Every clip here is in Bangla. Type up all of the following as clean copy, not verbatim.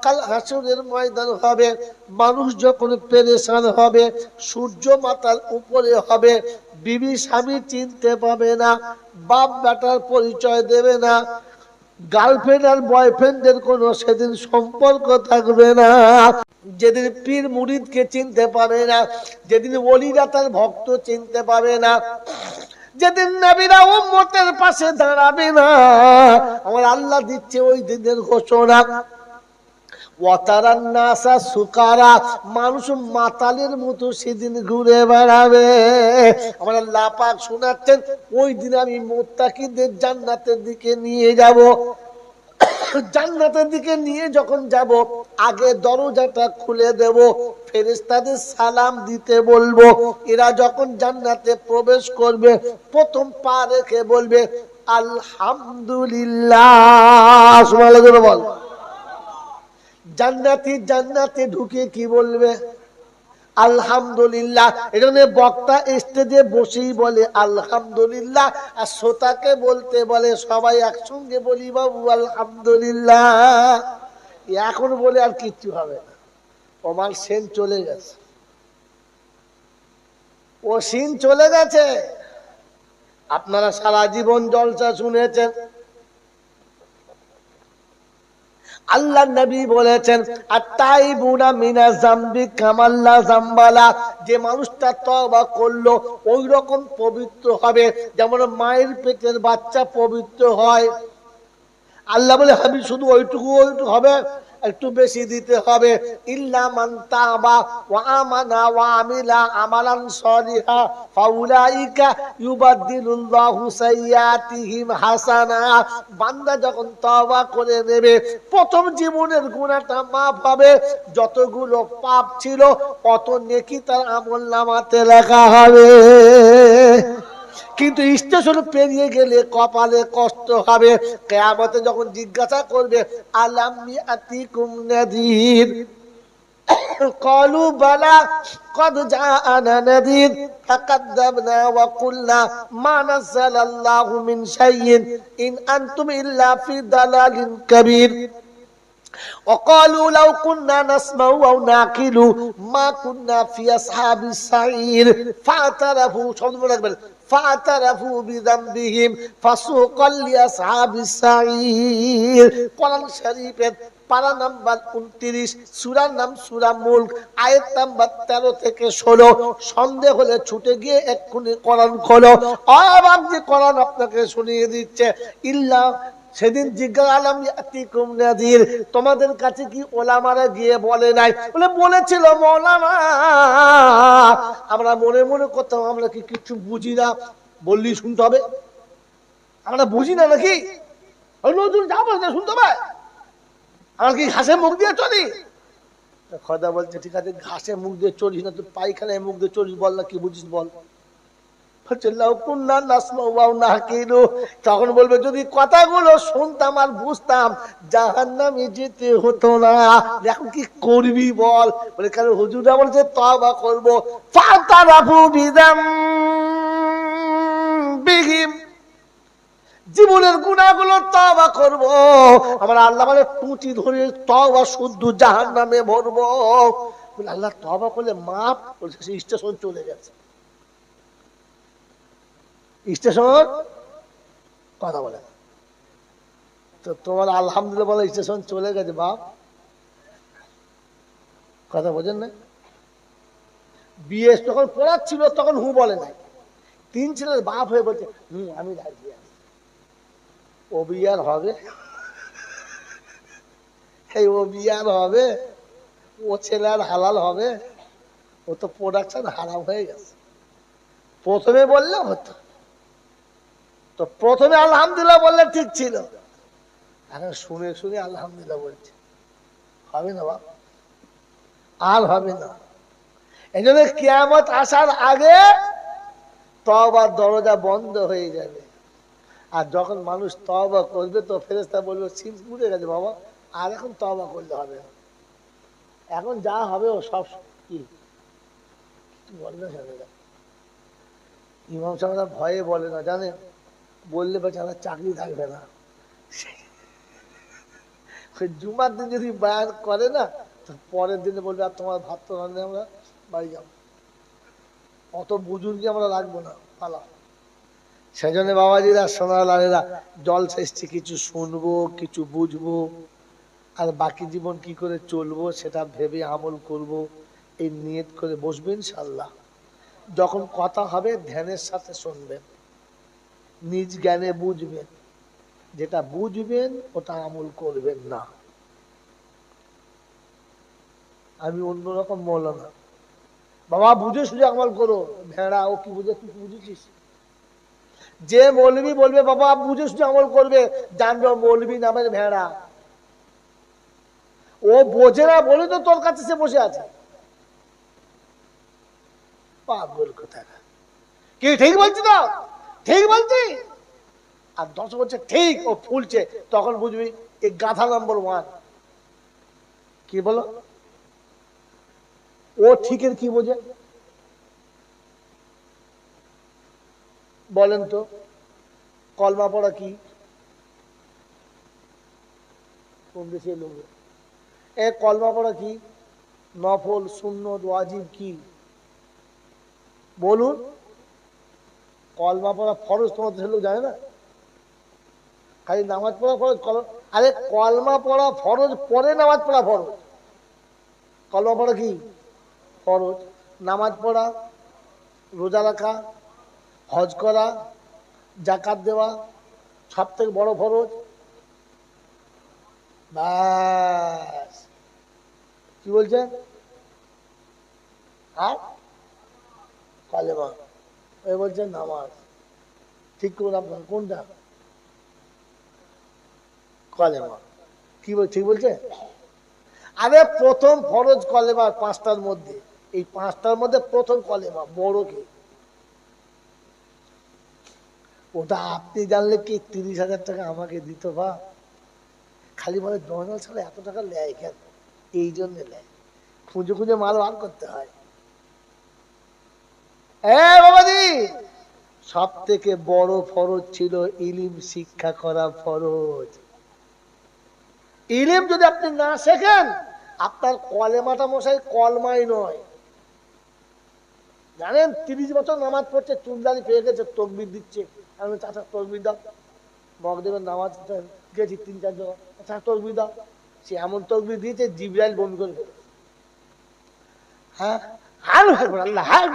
কাল হাসরের ময়দান হবে, মানুষ যখন পেরেশান হবে, সূর্য মাথার উপরে হবে, বিবি স্বামী চিনতে পাবে না, বাপ বেটার পরিচয় দেবে না, গার্লফ্রেন্ড আর বয়ফ্রেন্ডের কোনো সেদিন সম্পর্ক থাকবে না, যেদিন পীর মুরিদকে চিনতে পারে না, যেদিন ওলিরা তার ভক্ত চিনতে পাবে না, যেদিন নবীরা উম্মতের পাশে দাঁড়াবে না, আমার আল্লাহ দিচ্ছে ওই দিনের ঘোষণা। মানুষ মাতালের মতো সেদিন ঘুরে বেড়াবে। আমার আল্লাহ পাক শোনাচ্ছেন, ওই দিন আমি মুত্তাকিদের জান্নাতের দিকে নিয়ে যাব। জান্নাতের দিকে নিয়ে যখন যাব, আগে দরজাটা খুলে দেব, ফেরেশতাদের সালাম দিতে বলবো। এরা যখন জান্নাতে প্রবেশ করবে, প্রথম পা রেখে বলবে আলহামদুলিল্লাহ। সুবহানাল্লাহ বল। জান্নাতি জান্নাতে ঢুকে কি বলবে? আলহামদুলিল্লাহ। এজন্য বক্তা স্টেজে বসেই বলে আলহামদুলিল্লাহ, আর শ্রোতাকে বলতে বলে সবাই একসঙ্গে বলি বাবু আলহামদুলিল্লাহ। এখন বলে আর কিচ্ছু হবে না, ওমার সেন চলে গেছে, ও সিন চলে গেছে। আপনারা সারা জীবন জলসা শুনেছেন, আল্লাহ নবী বলেছেন আত-তাইবুনা মিনা যামবি কামাল্লা যামবালা, যে মানুষটা তওবা করলো ওই রকম পবিত্র হবে যেমন মায়ের পেটের বাচ্চা পবিত্র হয়। আল্লাহ বলে হাবিব শুধু ওইটুকু হবে, একটু বেশি দিতে হবে। ইল্লা মান তাবা ওয়া আমানা ওয়া আমিলা আমালান সলিহা ফাউলাইকা ইউবাদদিলুল্লাহু সাইয়্যাতিহিম হাসানা। বান্দা যখন তওবা করে নেবে, প্রথম জীবনের গুনাহটা মাফ হবে, যতগুলো পাপ ছিল অত নেকি তার আমলনামাতে লেখা হবে। কিন্তু স্টেশন পেরিয়ে গেলে কপালে কষ্ট হবে। কিয়ামতে যখন জিজ্ঞাসা করবে আলাম ইয়াতিকুম নাযীর, قالوا بلى قد جاءنا نذير فكذبنا وقلنا ما نزل الله من شيء إن أنتم إلا في ضلال كبير وقالوا لو كنا نسمع أو نعقل ما كنا في أصحاب السعير فاعترفوا بذنبهم فسوقا لأصحاب السعير। কোরআন শরীফের পারা নাম্বার 29, সূরার নাম সূরা মুলক, আয়াত নাম্বার 13 থেকে 16। সন্দেহ হলে ছুটে গিয়ে এক্ষুনি কোরআন খোলো। আবার যে কোরআন আপনাকে শুনিয়ে দিচ্ছে ইল্লা, সেদিন জিজ্ঞাসা আলাম ইয়াতিকুম নাযীর, তোমাদের কাছে কি ওলামারা গিয়ে বলে নাই? বলে বলেছিল মওলানা, আমরা মনে মনে করতাম আমরা কি কিছু বুঝি না, বললি শুনতে হবে, আমরা বুঝি না নাকি? ওই নজরুল যা বলছে শুনতে হবে, আমরা কি ঘাসে মুখ দিয়ে চলি? খোদা বলছে ঠিক আছে, ঘাসে মুখ দিয়ে চলিস না, তুই পায়খানায় মুখ দিয়ে চলিস, বল না কি বুঝিস বল। তখন বলবে যদি কথাগুলো শুনতাম আর বুঝতাম জাহান্নামে যেতে হতো না। এখন কি করবি বল? বলে কেন হুজুররা বলছে তওবা করব। ফাতারাফু বিযামবিহিম, জীবনের গুনাহগুলো তওবা করব। আমার আল্লাহ বলে টুটি ধরে তওবা শুদ্ধ জাহান্নামে ভরবো। বলে আল্লাহ তওবা করলে মাপ, বলছে স্টেশন চলে গেছে। স্টেশন কথা বলে তো তোমার আলহামদুলিল্লাহ বলে স্টেশন চলে গেছে বাপ, কথা বোঝেন না? বিয়ে যখন পড়াচ্ছিল তখন হু বলে নাই, 3 ছেলের বাপ হয়ে বলছে আমি রাজি আছি। ও বিয়ার হবে, এই ও বিয়ার হবে, ও ছেলে আর হালাল হবে? ও তো প্রোডাকশন হারাম হয়ে গেছে। প্রথমে বললে হতো, তো প্রথমে আলহামদুলিল্লাহ বললে ঠিক ছিল, এখন শুনে শুনে আলহামদুলিল্লাহ বলছে, হবে না বাপ, আর হবে না। এই জন্য কিয়ামত আসার আগে তওবার দরজা বন্ধ হয়ে যাবে। আর যখন মানুষ তওবা করবে তো ফেরেশতা বলবে সিল পুড়ে গেছে বাবা, আর এখন তওবা করলে হবে না, এখন যা হবে ও সব কি বলবে। ইমাম সাহেবরা ভয়ে বলে না, জানেন, বললে বেচারা চাকরি থাকবে না। জুমার দিন যদি বয়ান করে না, তো পরের দিনে বলবে আর তোমার ভাত তো রান্না, আমরা বাড়ি যাবো, অত বুজুর্গি আমরা রাখবো না, পালা। সেই জন্য বাবাজিরা, সোনালালেরা, জলসা এসছে কিছু শুনবো, কিছু বুঝবো, আর বাকি জীবন কি করে চলবো সেটা ভেবে আমল করব, এই নিয়ত করে বসবেন ইনশাআল্লাহ। যখন কথা হবে ধ্যানের সাথে শুনবেন, নিজ জ্ঞানে বুঝবেন, যেটা বুঝবেন ওটা আমল করবেন না। আমি অন্যরকম মৌলানা, বাবা বুঝে সুঝে আমল করো, ভেড়া ও কি বুঝে, তুই বুঝেছিস? যে মৌলবি বলবে বাবা বুঝে সুঝে আমল করবে, জানবে মৌলবি নামের ভেড়া। ও বোঝে না বলে তো তোর কাছে সে বসে আছে, পাগল কোথাকার। কি ঠিক বলছি তো? ঠিক বলছি। আর 10 বলছে ঠিক, ও ফুলছে, তখন বুঝবি এই গাধা নম্বর 1। কি বলো? ও ঠিকের কি বোঝে বলেন তো? কলমা পড়া কি? কোন দেশে লোক? এ কলমা পড়া কি? নফল, সুন্নত, ওয়াজিব কি? বলুন। কলমা পড়া ফরজ তোমার দেশের লোক জানে না? খালি নামাজ পড়া ফরজ? আরে কলমা পড়া ফরজ, পরে নামাজ পড়া ফরজ। কলমা পড়া কি? ফরজ। নামাজ পড়া, রোজা রাখা, হজ করা, জাকাত দেওয়া সব থেকে বড় ফরজ। ব্যাস। কি বলছেন? আর কালেমা, এ বলছেন নামাজ। ঠিক করুন আপনার কোনটা? কলেমা। কি বল, ঠিক বলছে? আরে প্রথম ফরজ কলেমা 5টার মধ্যে, এই 5টার মধ্যে প্রথম কলেমা বড় কি? ওটা আপনি জানলে কি 30,000 টাকা আমাকে দিত বা? খালি বলে জয়নাল ছাড়া এত টাকা নেয় কেন? এই জন্য নেয়, খুঁজে খুঁজে মাল বার করতে হয়। বাবাজি, সব থেকে বড় ফরজ ছিল ইলিম শিক্ষা করা ফরজ। ইলিম যদি আপনি না শেখেন, আপনার কলেমাটা মশাই কলমাই নয়। জানেন 30 বছর নামাজ পড়ছে, চুলদারি পেয়ে গেছে, তকবির দিচ্ছে, আমি চাচা তকবির দাও, মগদেবের নামাজ গেছি 3-4 জায়গা, চাচা তকবির দাও। সে এমন তকবির দিয়েছে জিবরাইল বমি করে ফেলেছে। হ্যাঁ, হাই আল্লাহ, হাই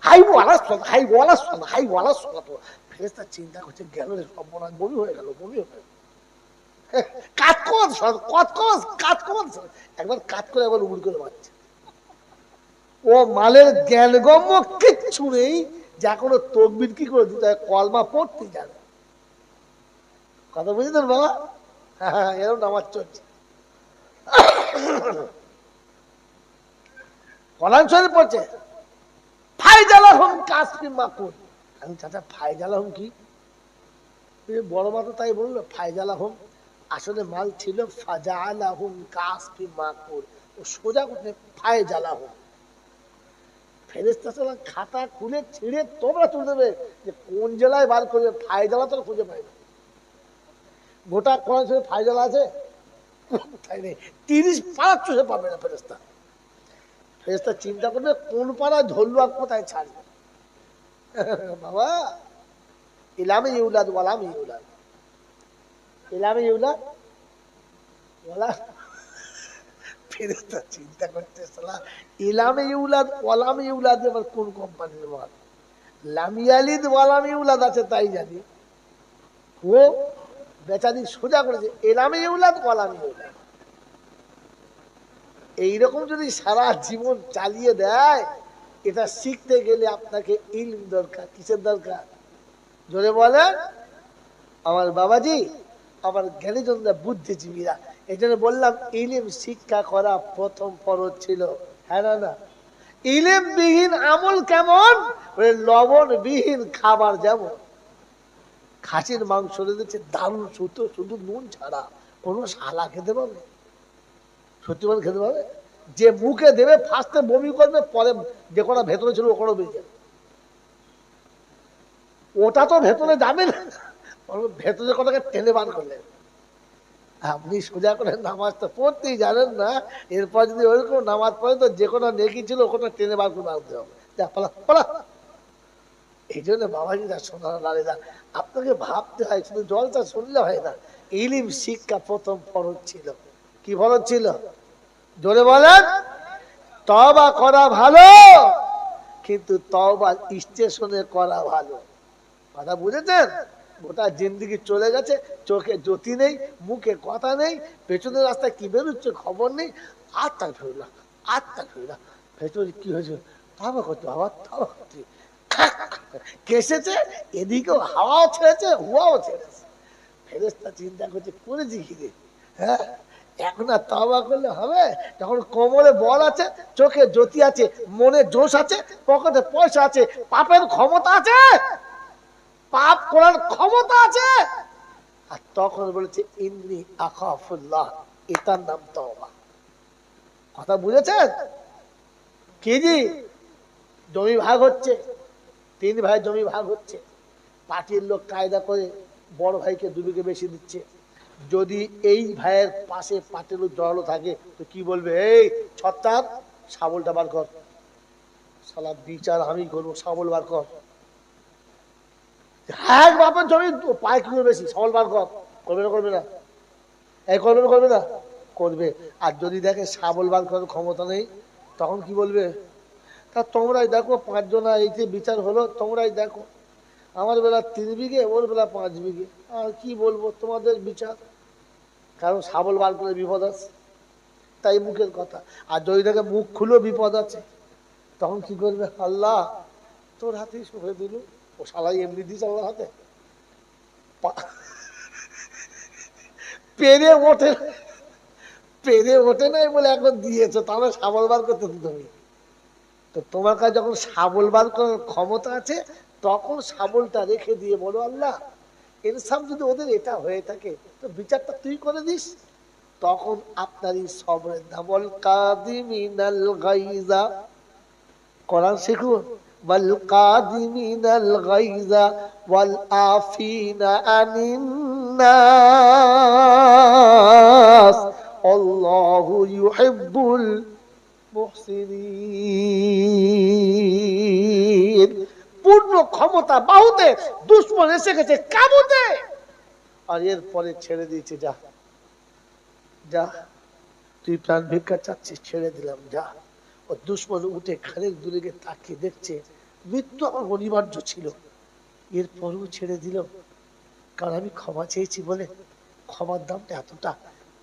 হাই ওয়ালা শোনা, হাই ওয়ালা শোনা, হাই ওয়ালা শোনা। তো ফেরেশতা চিন্তা করছে, গেল রে সর্বনাশ, বমি হয়ে গেল, বমি হয়ে গেল। কাজ কর, কাজ কর, কাজ কর, একবার কাজ করে একবার উগুল করে মারছে। ও মালের জ্ঞানগম্য কিচ্ছু নেই, যা কোনো তকবির কি করে দিতে হয়, কলমা পড়তে জানে। কথা বুঝেছেন বাবা? হ্যাঁ, এরকম নামাজ চলছে। কোরআন শরীফ পড়ছে, ফায়জালাহুম কাসফি মাকুল। আমি চাচা ফায়জালাহুম কি? বড় মা তো তাই বললো, ফায়জালাহুম আসলে মাল ছিল ফাজালাহুম কাসফি মাকুল। ও সোজা করতে ফায়জালাহুম। ফেরেশতা সালাম খাতা খুলে ছিঁড়ে তোমরা তুলে দেবে যে কোন জেলায় বার করবে, ফায়জালা তো খুঁজে পাই না। গোটা কোরআন শরীফে ফায়জালা আছে? তাই নেই। 30 পারা চুষে পাবে না ফেরেশতা। ফেরেশতা চিন্তা করবে কোন পাড়া ধরলো আর কোথায় ছাড়বে। বাবা, ইলামে ইউলাদ ওয়ালাম ইউলাদ, ইলামে ইউলাদ ওয়ালা। ফেরেশতা চিন্তা করতে, সালা ইলামে ইউলাদ ওয়ালাম ইউলাদ এবার কোন কোম্পানির মাল? লাম ইয়ালিদ ওয়ালাম ইউলাদ আছে তাই জানি, ও বেচারি সোজা করেছে ইলামে ইউলাদ ওয়ালাম ইউলাদ। এইরকম যদি সারা জীবন চালিয়ে দেয়, এটা শিখতে গেলে আপনাকে ইলম দরকার। কিসের দরকার? জোরে বলেন। আমার বাবাজি, আমার জ্ঞানীজনরা, বুদ্ধিজীবীরা, এই জন্য বললাম ইলিম শিক্ষা করা প্রথম ফরজ ছিল। হ্যাঁ না না? ইলিম বিহীন আমল কেমন? লবণ বিহীন খাবার যেমন। খাসির মাংস দিচ্ছে দারুণ, সুতো, শুধু নুন ছাড়া, কোনো শালা খেতে পাবে? সত্যি বলে খেতে পাবে? যে মুখে দেবে ফার্স্টে বমি করবে, পরে যে কটা ভেতরে ছিল ওখানে বেরিয়ে যাবে। ওটা তো ভেতরে যাবে না, ভেতরে কটাকে টেনে বার করলে। আপনি সোজা করে নামাজটা পড়তেই জানেন না, এরপর যদি ওইরকম নামাজ পড়ে তো যে কোনো নেকি ছিল ওখানে টেনে বার করে আনতে হবে। এই জন্য বাবাজিরা সোনার লালেরা, আপনাকে ভাবতে হয়, শুধু জলটা শুনলে হয় না। ইলিম শিক্ষা প্রথম ফরজ ছিল। কি ফরজ ছিল? জোরে বলেন। তওবা করা ভালো, কিন্তু তওবা স্টেশনে করা ভালো। কথা বুঝেছেন? গোটা জিন্দিগি চলে গেছে, চোখে জ্যোতি নেই, মুখে কথা নেই, পেছনের রাস্তায় কি বেরোচ্ছে খবর নেই, আত্মা ফেরলা, আত্মা ফেরলা, ভেতরে কি হয়েছে, তওবা করতে, বাবা তওবা করতে, কেসেছে, এদিকেও হাওয়াও ছেড়েছে, হুয়াও ছেড়েছে। ফেরেশতা চিন্তা করছে করেছি কি রে, হ্যাঁ এখন আর তওবা করলে হবে? যখন কোমরে বল আছে, চোখে জ্যোতি আছে, মনে জোশ আছে, পকেটে পয়সা আছে, পাপের ক্ষমতা আছে, পাপ করার ক্ষমতা আছে, আর তখন বলেছে ইন্নী আখাফুল্লাহ, এটার নাম তওবা। কথা বুঝেছেন? কি জি, জমি ভাগ হচ্ছে, 3 ভাই জমি ভাগ হচ্ছে, পার্টির লোক কায়দা করে বড় ভাইকে 2 বিঘে বেশি দিচ্ছে। যদি এই ভাইয়ের পাশে পার্টির লোক জড়ালো থাকে তো কি বলবে, এই ছত্তার শাবলটা বার কর, শালা বিচার আমি করবো, শাবল বার কর। এক বাপের জমি 5 কিলো বেশি, শাবল বার কর। করবে না করবে না? এই করবে না করবে না? করবে। আর যদি দেখে শাবল বার করার ক্ষমতা নেই, তখন কি বলবে, তা তোমরাই দেখো 5 জনা এইতে বিচার হলো, তোমরাই দেখো, আমার বেলা 3 বিঘে, ওর বেলা 5 বিঘে, আর কি বলবো, তোমাদের বিচার। কারণ শাবল বার করে বিপদ আছে, তাই মুখের কথা। আর যদি দেখে মুখ খুলো বিপদ আছে, তখন কি করবে, আল্লাহ তোর হাতেই শুভে দিল, ও শালাই এমনি দিস আমার হাতে, পেরে ওঠে, পেরে ওঠে নাই বলে এখন দিয়েছো, তাহলে শাবল বার করতে তুমি। তো তোমার কাছে যখন শাবল বার করার ক্ষমতা আছে, তখন শাবলটা রেখে দিয়ে বলো, আল্লাহ ইনসাফ যদি ওদের এটা হয়ে থাকে তো বিচারটা তুই করে দিস। তখন আপনারই সবরের নাম। ওয়াল কাযিমিনাল গায়যা, কোরআন শিখুন। ওয়াল কাযিমিনাল গায়যা ওয়াল আফিনা আনিন নাস আল্লাহু ইউহিব্বুল মুহসিনিন। পূর্ণ ক্ষমতা বাহুতে দুশমন এসে গেছে কাবুতে, আর এরপরে ছেড়ে দিয়েছে, যা যা, তুই প্রাণ ভিক্ষা চাচ্ছিস, ছেড়ে দিলাম, যা। ও দুশমন উঠে খানিক দূরে গিয়ে তাকিয়ে দেখছে মৃত্যু আমার অনিবার্য ছিল, এরপরেও ছেড়ে দিল, কারণ আমি ক্ষমা চেয়েছি বলে। ক্ষমার দামটা এতটা।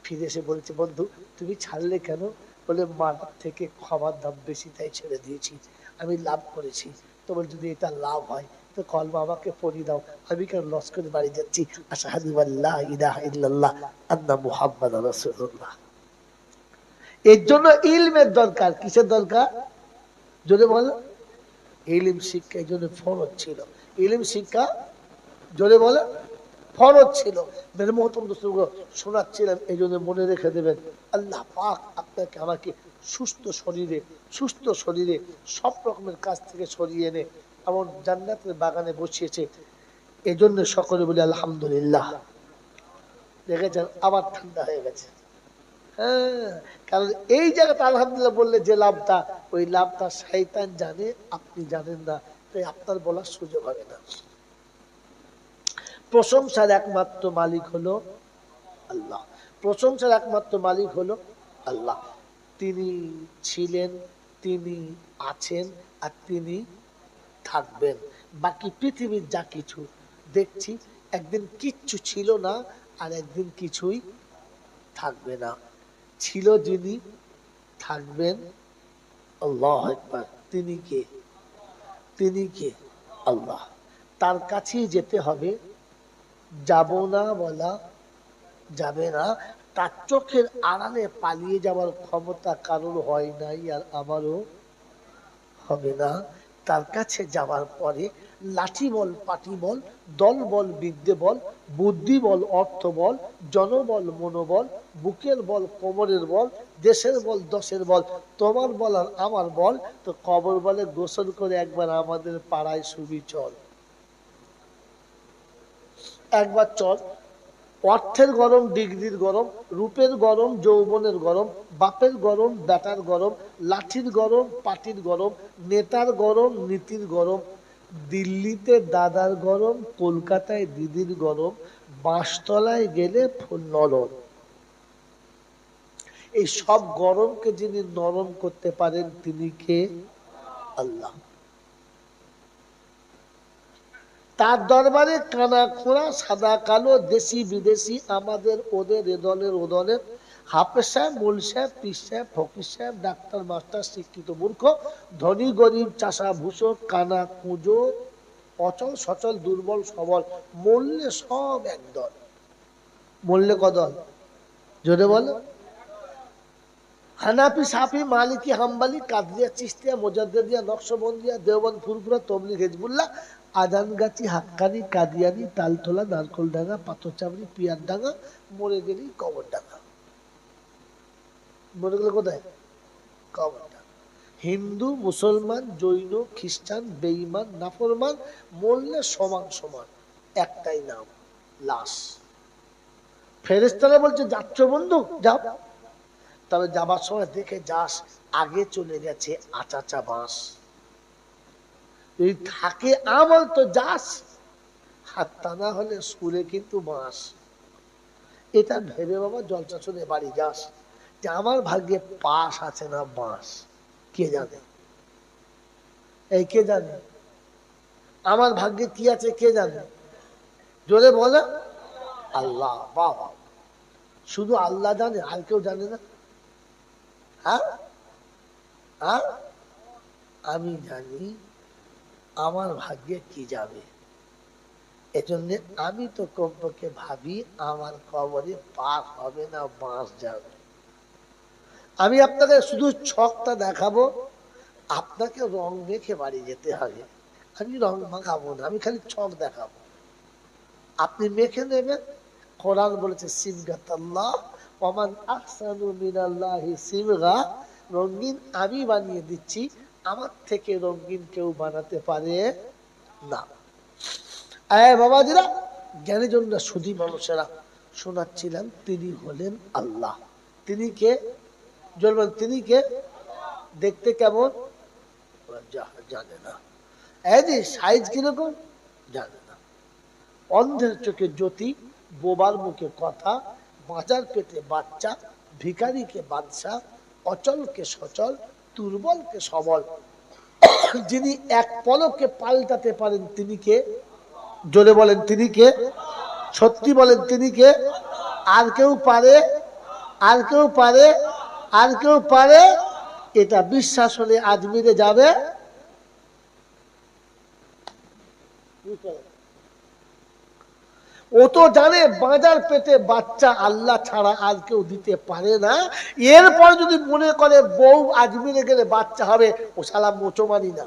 ফিরে এসে বলছে, বন্ধু তুমি ছাড়লে কেন? বলে মারার থেকে ক্ষমার দাম বেশি, তাই ছেড়ে দিয়েছি, আমি লাভ করেছি। তো বলে যদি এটা লাভ হয় তো কলমা আমাকে পড়িয়ে দাও, আমি কেন লস করে বাড়ি যাচ্ছি, আশহাদু আল্লা ইলাহা ইল্লাল্লাহ আন্না মুহাম্মাদুর রাসূলুল্লাহ। এর জন্য ইলমের দরকার। কিসের দরকার? যদি বল, ইলম শিক্ষা এই জন্য ফরজ ছিল। ইলম শিক্ষা জোরে বলে ফরজ ছিল। মেরে মহতরম দোস্তগুলো শোনাচ্ছিলাম, এই জন্য মনে রেখে দেবেন, আল্লাহ পাক আপনাকে আমাকে সুস্থ শরীরে সব রকমের কাজ থেকে সরিয়ে এনে এমন জান্নাতের বাগানে বসিয়েছে। এই জন্য সকলে বলি আলহামদুলিল্লাহ। দেখেছেন আবার ঠান্ডা হয়ে গেছে। হ্যাঁ, কারণ এই জায়গাটা আলহামদুলিল্লাহ বললে যে লাভটা, ওই লাভটা শয়তান জানে, আপনি জানেন না, তাই আপনার বলার সুযোগ হবে না। প্রশংসার একমাত্র মালিক হলো আল্লাহ। প্রশংসার একমাত্র মালিক হলো আল্লাহ। তিনি ছিলেন, তিনি আছেন, আর তিনি থাকবেন। বাকি পৃথিবীর যা কিছু দেখছি, একদিন কিচ্ছু ছিল না, আর একদিন কিছুই থাকবে না। ছিল যিনি, থাকবেন আল্লাহু আকবার। তিনি কে? তিনি কে? আল্লাহ। তার কাছেই যেতে হবে, যাব না বলা যাবে না। তার চোখের আড়ালে পালিয়ে যাওয়ার ক্ষমতা কারোর হয় নাই, আর আমারও হবে না। তার কাছে যাওয়ার পরে লাঠি বল, পাটি বল, দল বল, বিদ্যে বল, বুদ্ধি বল, অর্থ বল, জনবল, মনোবল, বুকের বল, কোমরের বল, দেশের বল, দশের বল, তোমার বল আর আমার বল, তো কবর বলে গোসল করে একবার আমাদের পাড়ায় শুবি চল। একবার চল, অর্থের গরম, ডিগ্রির গরম, রূপের গরম, যৌবনের গরম, বাপের গরম, বেটার গরম, লাঠির গরম, পাটির গরম, নেতার গরম, নীতির গরম, দিল্লিতে দাদার গরম, কলকাতায় দিদির গরম, বাঁশতলায় গেলে নরম। এই সব গরমকে যিনি নরম করতে পারেন তিনি কে? আল্লাহ। তার দরবারে কানা খোঁড়া, সাদা কালো, দেশি বিদেশি, আমাদের ওদের, এ দলের ও দলের, হাফেজ সাহেব, মোল সাহেব, পীর সাহেব, ফকির সাহেব, ডাক্তার, মাস্টার, শিক্ষিত মূর্খ, ধনী গরিব, চাষা ভূষো, কানা কুঁজো, অচল সচল, দুর্বল সবল, মরলে সব একদল। মরলে কদল? জোরে বলো। হানাফি, সাফি, মালিকি, হাম্বালি, কাদরিয়া, চিশতিয়া, মোজাদ্দেদিয়া, নকশবন্দিয়া, দেওবন্দ, ফুরফুরা, তবলিগ, হিজবুল্লাহ, আজানগাছি, হাক্কানি, কাদিয়ানি, তালতলা, নারকলডাঙ্গা, পাথরচাবড়ি, পিয়ারডাঙ্গা, মরে গেলেই কবরডাঙ্গা। মরে গেলে কোথায়? কবরডাঙ্গা। হিন্দু, মুসলমান, জৈন, খ্রিস্টান, বেঈমান, নাফরমান, মরলে সমান সমান, একটাই নাম, লাশ। ফেরেশতারা বলছে যাচ্ছ বন্ধু, যাও, তবে যাবার সময় দেখে যাস আগে চলে গেছে আচাচা বাঁশ। যদি থাকে আমল তো যাস, হাত তা না হলে স্কুলে কিন্তু বাঁশ। এটা ভেবে বাবা জলসা শুনে বাড়ি যাস যে আমার ভাগ্যে পাশ আছে না বাঁশ। কে জানে? এই কে জানে আমার ভাগ্যে কি আছে? কে জানে? জোরে বলে আল্লাহ। বাবা, শুধু আল্লাহ জানে, আর কেউ জানে না? হ্যাঁ, আমি জানি আমার ভাগ্যে কি যাবে। এজন্য আমি তো কমপক্ষে ভাবি আমার কবরে পাক হবে না বাঁশ যাবে। আমি আপনাকে শুধু ছকটা দেখাবো, আপনাকে রং মেখে বাড়ি যেতে হবে। আমি রং মাখাবো না, আমি খালি ছক দেখাবো, আপনি মেখে নেবেন। কোরআন বলেছে সিবগাতাল্লাহ ওমান আহসানু মিনাল্লাহি সিবগা, রঙিন আমি বানিয়ে দিচ্ছি, আমার থেকে রঙিন কেউ বানাতে পারে না। বাবাজিরা, জ্ঞানের জন্য সুধী মানুষেরা, শোনাচ্ছিলাম তিনি হলেন আল্লাহ। তিনি কে? জলবেন তিনি কে? দেখতে কেমন? জানে না। এই যে সাইজ কিরকম জানে না। অন্ধের চোখে জ্যোতি, বোবার মুখে কথা, বাঁচার পেটে বাচ্চা, ভিখারিকে বাদশা, অচলকে সচল, দুর্বলকে সবল, যিনি এক পলকে পাল্টাতে পারেন তিনি কে? জোরে বলেন তিনি কে? সত্যি বলেন তিনি কে? আর কেউ পারে? আর কেউ পারে? আর কেউ পারে? এটা বিশ্বাস হলে আজমিরে যাবে। ও তো জানে বাঁচার পেটে বাচ্চা আল্লাহ ছাড়া আর কেউ দিতে পারে না। এরপর যদি মনে করে বউ আজমিরে গেলে বাচ্চা হবে, ও শালা মোচো মানি না।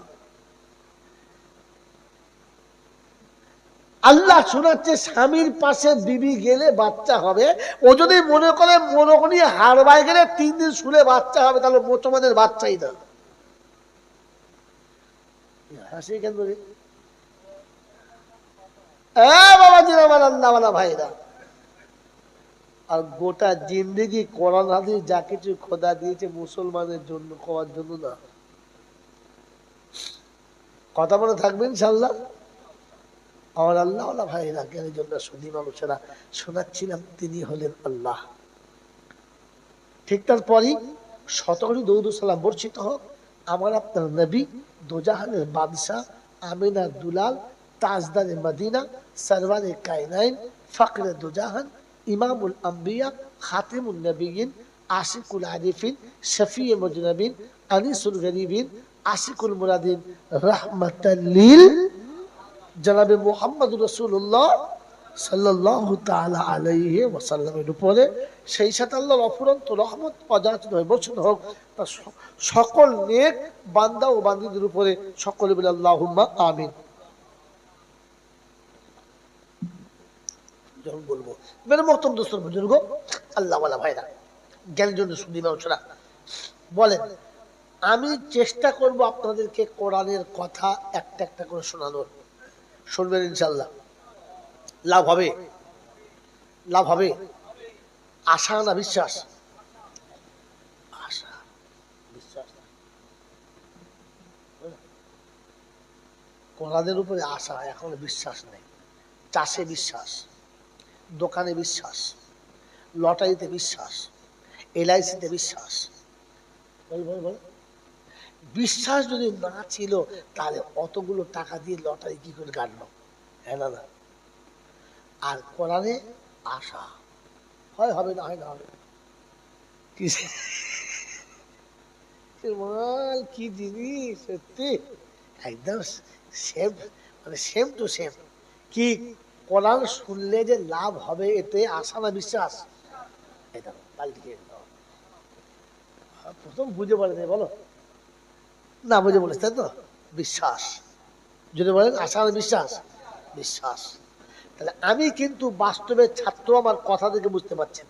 আল্লাহ শোনাচ্ছে স্বামীর পাশে বিবি গেলে বাচ্চা হবে। ও যদি মনে করে মনোকনি হারবাই গেলে 3 দিন শুলে বাচ্চা হবে, তাহলে মোচমানের বাচ্চাই না। হাসি কেন রে? বাবাজিরা, আমার আল্লাহওয়ালা ভাইরা, আর গোটা জিন্দেগি কোরআন হাদিস যা কিছু খোদা দিয়েছে মুসলমানের জন্য, খাওয়ার জন্য না। কথা মনে থাকবে ইনশাআল্লাহ। আমার আল্লাহওয়ালা ভাইরা, জ্ঞানের জন্য সুধী মানুষেরা, শোনাচ্ছিলাম তিনি হলেন আল্লাহ। ঠিক তারপরই শতকরি দরুদ সালাম বর্ষিত হোক আমার আপনার নবী, দোজাহানের বাদশাহ, আমিনার দুলাল, তাজদারে মদিনা, সরওয়ারে কায়নাইন, ফকরে দোজাহান, ইমামুল আম্বিয়া, খাতিমুন নবিয়িন, আশিকুল আরিফিন, শফিয়ে মুজনবিন, আনিসুল গরিবিন, আশিকুল মুরাদিন, রাহমাতাল লিল জনাবে মুহাম্মদুর রাসূলুল্লাহ সাল্লাল্লাহু তাআলা আলাইহি ওয়াসাল্লামের উপরে, সেই সাথে আল্লাহর অফুরন্ত রহমত অজাচিত হয়ে বর্ষিত হোক তার সকল নেক বান্দা ও বান্দীদের উপরে। সকলে বলে আল্লাহুম্মা আমিন। যখন বলবো মেরে মহতরম দোস্তর বুজুর্গ, আল্লাহওয়ালা ভাইরা, জ্ঞানের জন্য সুধী মানুষরা, বলেন আমি চেষ্টা করব আপনাদেরকে কোরআনের কথা একটা একটা করে শোনানোর। শুনবেন ইনশাআল্লাহ, লাভ হবে। লাভ হবে? আশা না বিশ্বাস? আশা, বিশ্বাস। কোরআনের উপরে আশা, এখন বিশ্বাস নেই। চাষে বিশ্বাস, দোকানে বিশ্বাস, লটারিতে বিশ্বাস, এলআইসিতে বিশ্বাস। বল বল বল। বিশ্বাস যদি না ছিল তাহলে অতগুলো টাকা দিয়ে লটারি কি করে কাটলো? হ্যাঁ না? আর কোরআনে আশা, হয় হবে, না হয় না হবে। কি জিনিস সত্যি, একদম সেম, মানে সেম টু সেম। কি কোরআন শুনলে যে লাভ হবে, এতে আশা না বিশ্বাস? এটা পাল্টিয়ে প্রথম বুঝে বলেন, বলো না বুঝে বলেছে, তাই তো? বিশ্বাস। যদি বলেন আশা না বিশ্বাস? বিশ্বাস। তাহলে আমি কিন্তু বাস্তবের ছাত্র, আমার কথা থেকে বুঝতে পারছেন,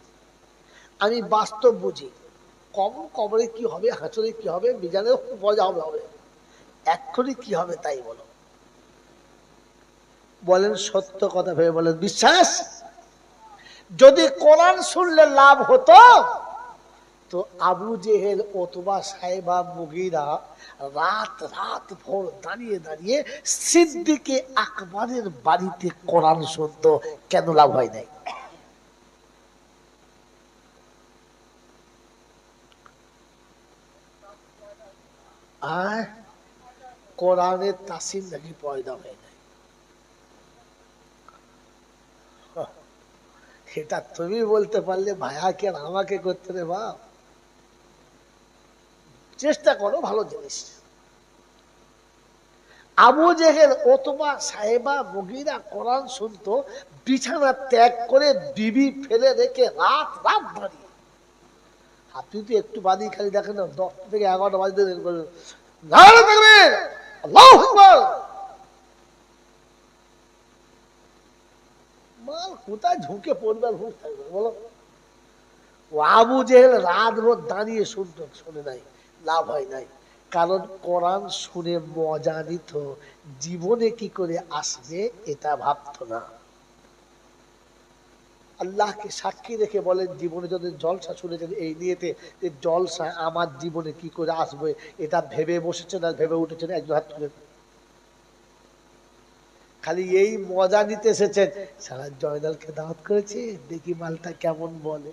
আমি বাস্তব বুঝি। কবরে কি হবে, হাঁচরে কি হবে, মিজানে মজা হবে হবে, এক্ষুনি কি হবে তাই বলো। বলেন সত্য কথা ভেবে বলেন, বিশ্বাস? যদি কোরআন শুনলে লাভ হতো তো আবু জেহেল অথবা সাহেবা মুগীরা রাত রাত ভোর দাঁড়িয়ে দাঁড়িয়ে সিদ্দিকে আকবরের বাড়িতে কোরআন শুনতো, কেন লাভ হয় নাই? আর কোরআনের তাসির নাকি পয়দা হয় নাই। এটা তুমি বলতে পারলে, ভাইয়া কে আমাকে করতে রে বাপ। চেষ্টা করো, ভালো জিনিস। আবু জেহেল অথবা সাহেবা মুগীরা কোরআন শুনতো, বিছানা ত্যাগ করে বিবি ফেলে রেখে রাত রাত দাঁড়িয়ে। আপনি তো একটু বাদি খালি দেখেন না, 10টা থেকে 11টা বাজতে মাল কোথায় ঝুঁকে পড়বে, ভুল থাকবে বলো। ও আবু জেহেল রাত ভোর দাঁড়িয়ে শুনতো, শুনে নাই, লাভ হয় নাই। কারণ কোরআন শুনে মজা নিত, জীবনে কি করে আসবে এটা ভাবতো না। আল্লাহকে সাক্ষী রেখে বলেন, জীবনে যদি জলসা শুনেছেন এই নিয়েতে, যে জলসা আমার জীবনে কি করে আসবে এটা ভেবে বসেছেন আর ভেবে উঠেছেন? একজন হাত তুলেন। খালি এই মজা নিতে এসেছেন। সারা জয়নালকে দাওয়াত করেছে, দেখি মালটা কেমন বলে।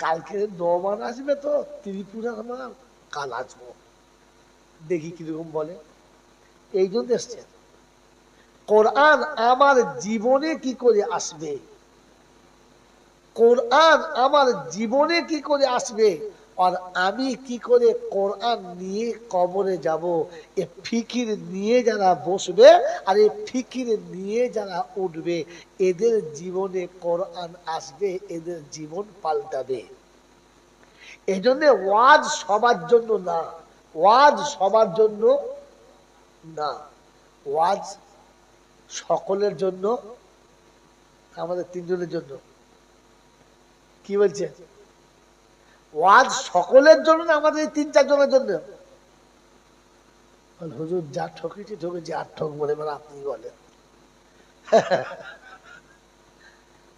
কালকে নমান আসবে তো ত্রিপুরার মাল, কাল আসবো, দেখি কিরকম বলে। এই জন্য এসছেন। কোরআন আমার জীবনে কি করে আসবে, কোরআন আমার জীবনে কি করে আসবে, আর আমি কি করে কোরআন নিয়ে কবরে যাব, এ ফিকির নিয়ে যারা বসবে আর এ ফিকির নিয়ে যারা উঠবে, এদের জীবনে কোরআন আসবে, এদের জীবন পাল্টাবে। এই জন্য ওয়াজ সবার জন্য না, ওয়াজ সবার জন্য না, ওয়াজ সকলের জন্য, আমাদের তিনজনের জন্য। কি বলছে? ওয়াজ সকলের জন্য না, আমাদের এই 3-4 জনের জন্য। হুজুর যা ঠকেছি ঠকেছি, আর ঠকবো না, মানে আপনি বলেন।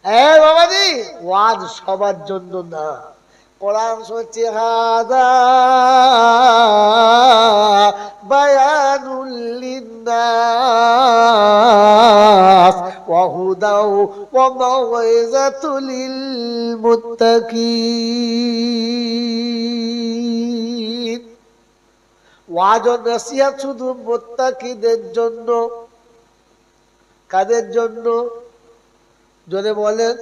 হ্যাঁ বাবাজি, ওয়াজ সবার জন্য না। কোরআন হচ্ছে হাদা বায়ানুল লিন্নাস ওয়া হুদাও ওয়া মাউইযাতুল লিল মুত্তাকিন। ওয়াজ ও নসিহত শুধু মুত্তাকিদের জন্য। কাদের জন্য? যদি বলেন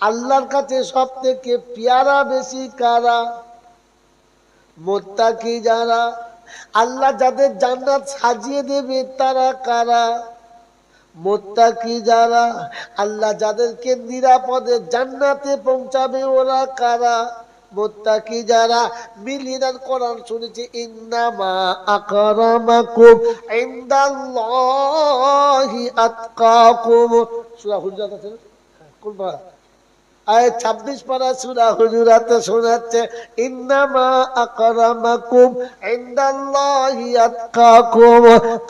আল্লাহর কাছে সব থেকে পেয়ারা বেশি কারা? মুত্তাকি যারা। আল্লাহ যাদের জান্নাত সাজিয়ে দেবে তারা কারা? মুত্তাকি যারা। আল্লাহ যাদেরকে নিরাপদে জান্নাতে পৌঁছাবে ওরা কারা? মুত্তাকি যারা। মিলিয়ে কোরআন শুনেছে, ইন্নামা আকরামাকুম ইনদাল্লাহি আতকাকুম। সূরা হুজুরাত আছে কোন পারা? আয়াত 26 পারা সূরা হুজুরাতে শোনাচ্ছে, ইন্নামা আকরামাকুম ইনদাল্লাহি আতকাকুম,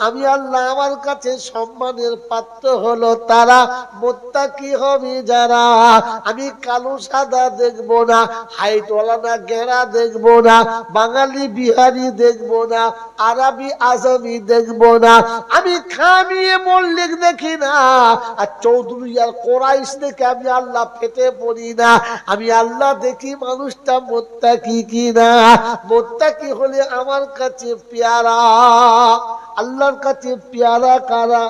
আমি আল্লাহ আমার কাছে সম্মানের পাত্র হলো তারা, মুত্তাকি হবে যারা। আমি কালো সাদা দেখব না, হাইটওয়ালা না গেরা দেখব না, বাঙালি বিহারি দেখব না, আরবি আজমি দেখব না, আমি খামিয়ে মল্লিক দেখি না, আর চৌধুরী আর কোরাইশ দেখে আমি আল্লাহ ফেটে পড়ি না। আমি আল্লাহ দেখি মানুষটা মুত্তাকি কিনা। মুত্তাকি হলে আমার কাছে পেয়ারা। আল্লাহর কাছে পেয়ারা কারা?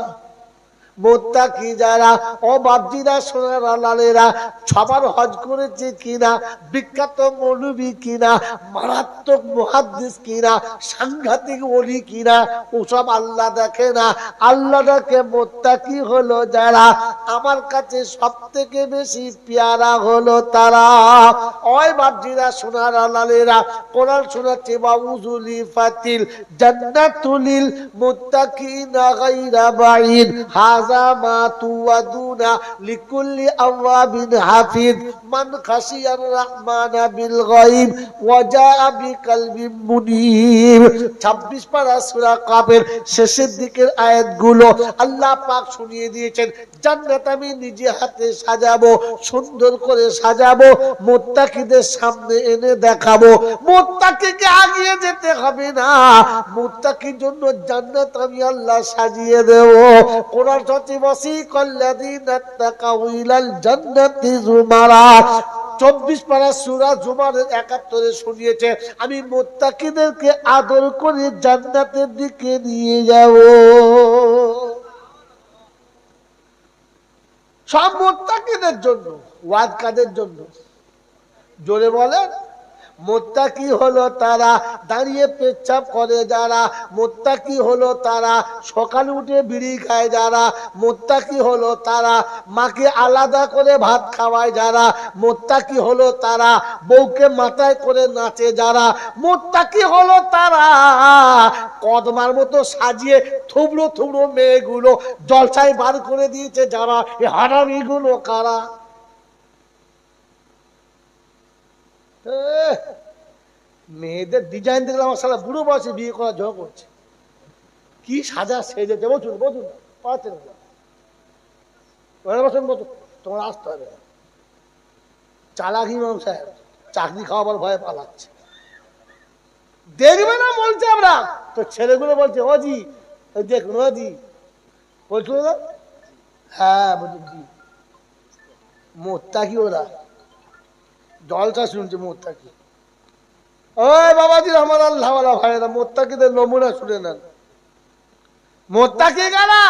মুত্তাকি যারা। ও বাপজিরা, সোনার লালেরা, সবার হজ করেছে কিনা, বিখ্যাত মৌলবী কিনা, মারাত্মক মুহাদ্দিস কিনা, সাংঘাতিক ওলি কিনা, ওসব আল্লাহ দেখে না। আল্লাহ দেখে মুত্তাকি হলো যারা। আমার কাছে সব থেকে বেশি পেয়ারা হলো তারা। ওই বাপজিরা, সোনার লালেরা, কোরআন শোনাচ্ছে, বাউজুলি ফাতিল জান্নাতুলিল মুত্তাকিনা গায়রা বাঈদ, মা তুয়াদুনা লিকুল্লি আওয়াবিন হাফিজ মান খাশিয়ার রহমানা বিল গায়ব ওয়া জাআ বিকলবিন মুনীব। 26 পারা সূরা কাফের শেষের দিকের আয়াতগুলো আল্লাহ পাক শুনিয়ে দিয়েছেন, জান্নাত আমি নিজে হাতে সাজাবো, সুন্দর করে সাজাবো, মুত্তাকিদের সামনে এনে দেখাবো। মুত্তাকিকে আগিয়ে যেতে হবে না, মুত্তাকির জন্য জান্নাত আমি আল্লাহ সাজিয়ে দেব। কোরআন সচিব ওয়াসিকাল্লাযীনা তাকাউ ইলাল জান্নাতি যুমারা, 24 পারা সূরা জুমারের 71 শুনিয়েছে, আমি মুত্তাকিদেরকে আদর করে জান্নাতের দিকে নিয়ে যাব। সব মুত্তাকিদের জন্য। ওয়াজ কাদের জন্য? জোরে বলেন। মুত্তাকি হলো তারা দাঁড়িয়ে পেচ্ছাপ করে যারা, মুত্তাকি হলো তারা সকালে উঠে বিড়ি খায় যারা, মুত্তাকি হলো তারা মাকে আলাদা করে ভাত খাওয়ায় যারা, মুত্তাকি হলো তারা বউকে মাথায় করে নাচে যারা, মুত্তাকি হলো তারা কদমার মতো সাজিয়ে থুবড়ো থুবড়ো মেয়েগুলো জলসায় বার করে দিয়েছে যারা। এই হারামিগুলো কারা? মেয়েদের ডিজাইন দেখলে আমার সারা বুড়ো বয়সে বিয়ে করা ঝড় করছে। কি সাজা সেজেছে, বলুন বলুন, পাচ্ছেন তোমার আসতে হবে। চালাকি ইমাম সাহেব চাকরি খাওয়াবার ভয়ে পালাচ্ছে, দেখবে না বলছে আমরা। তো ছেলেগুলো বলছে, ও জি দেখুন, ও জি বলছিল না, হ্যাঁ বলছি জি। মুত্তাকি ওরা, জলটা শুনছে মুত্তাকি। ওই বাবাজি আমার আল্লাহ ওয়ালা ভাইরা, মুত্তাকিদের নমুনা শুনে নেন। মুত্তাকি কারা?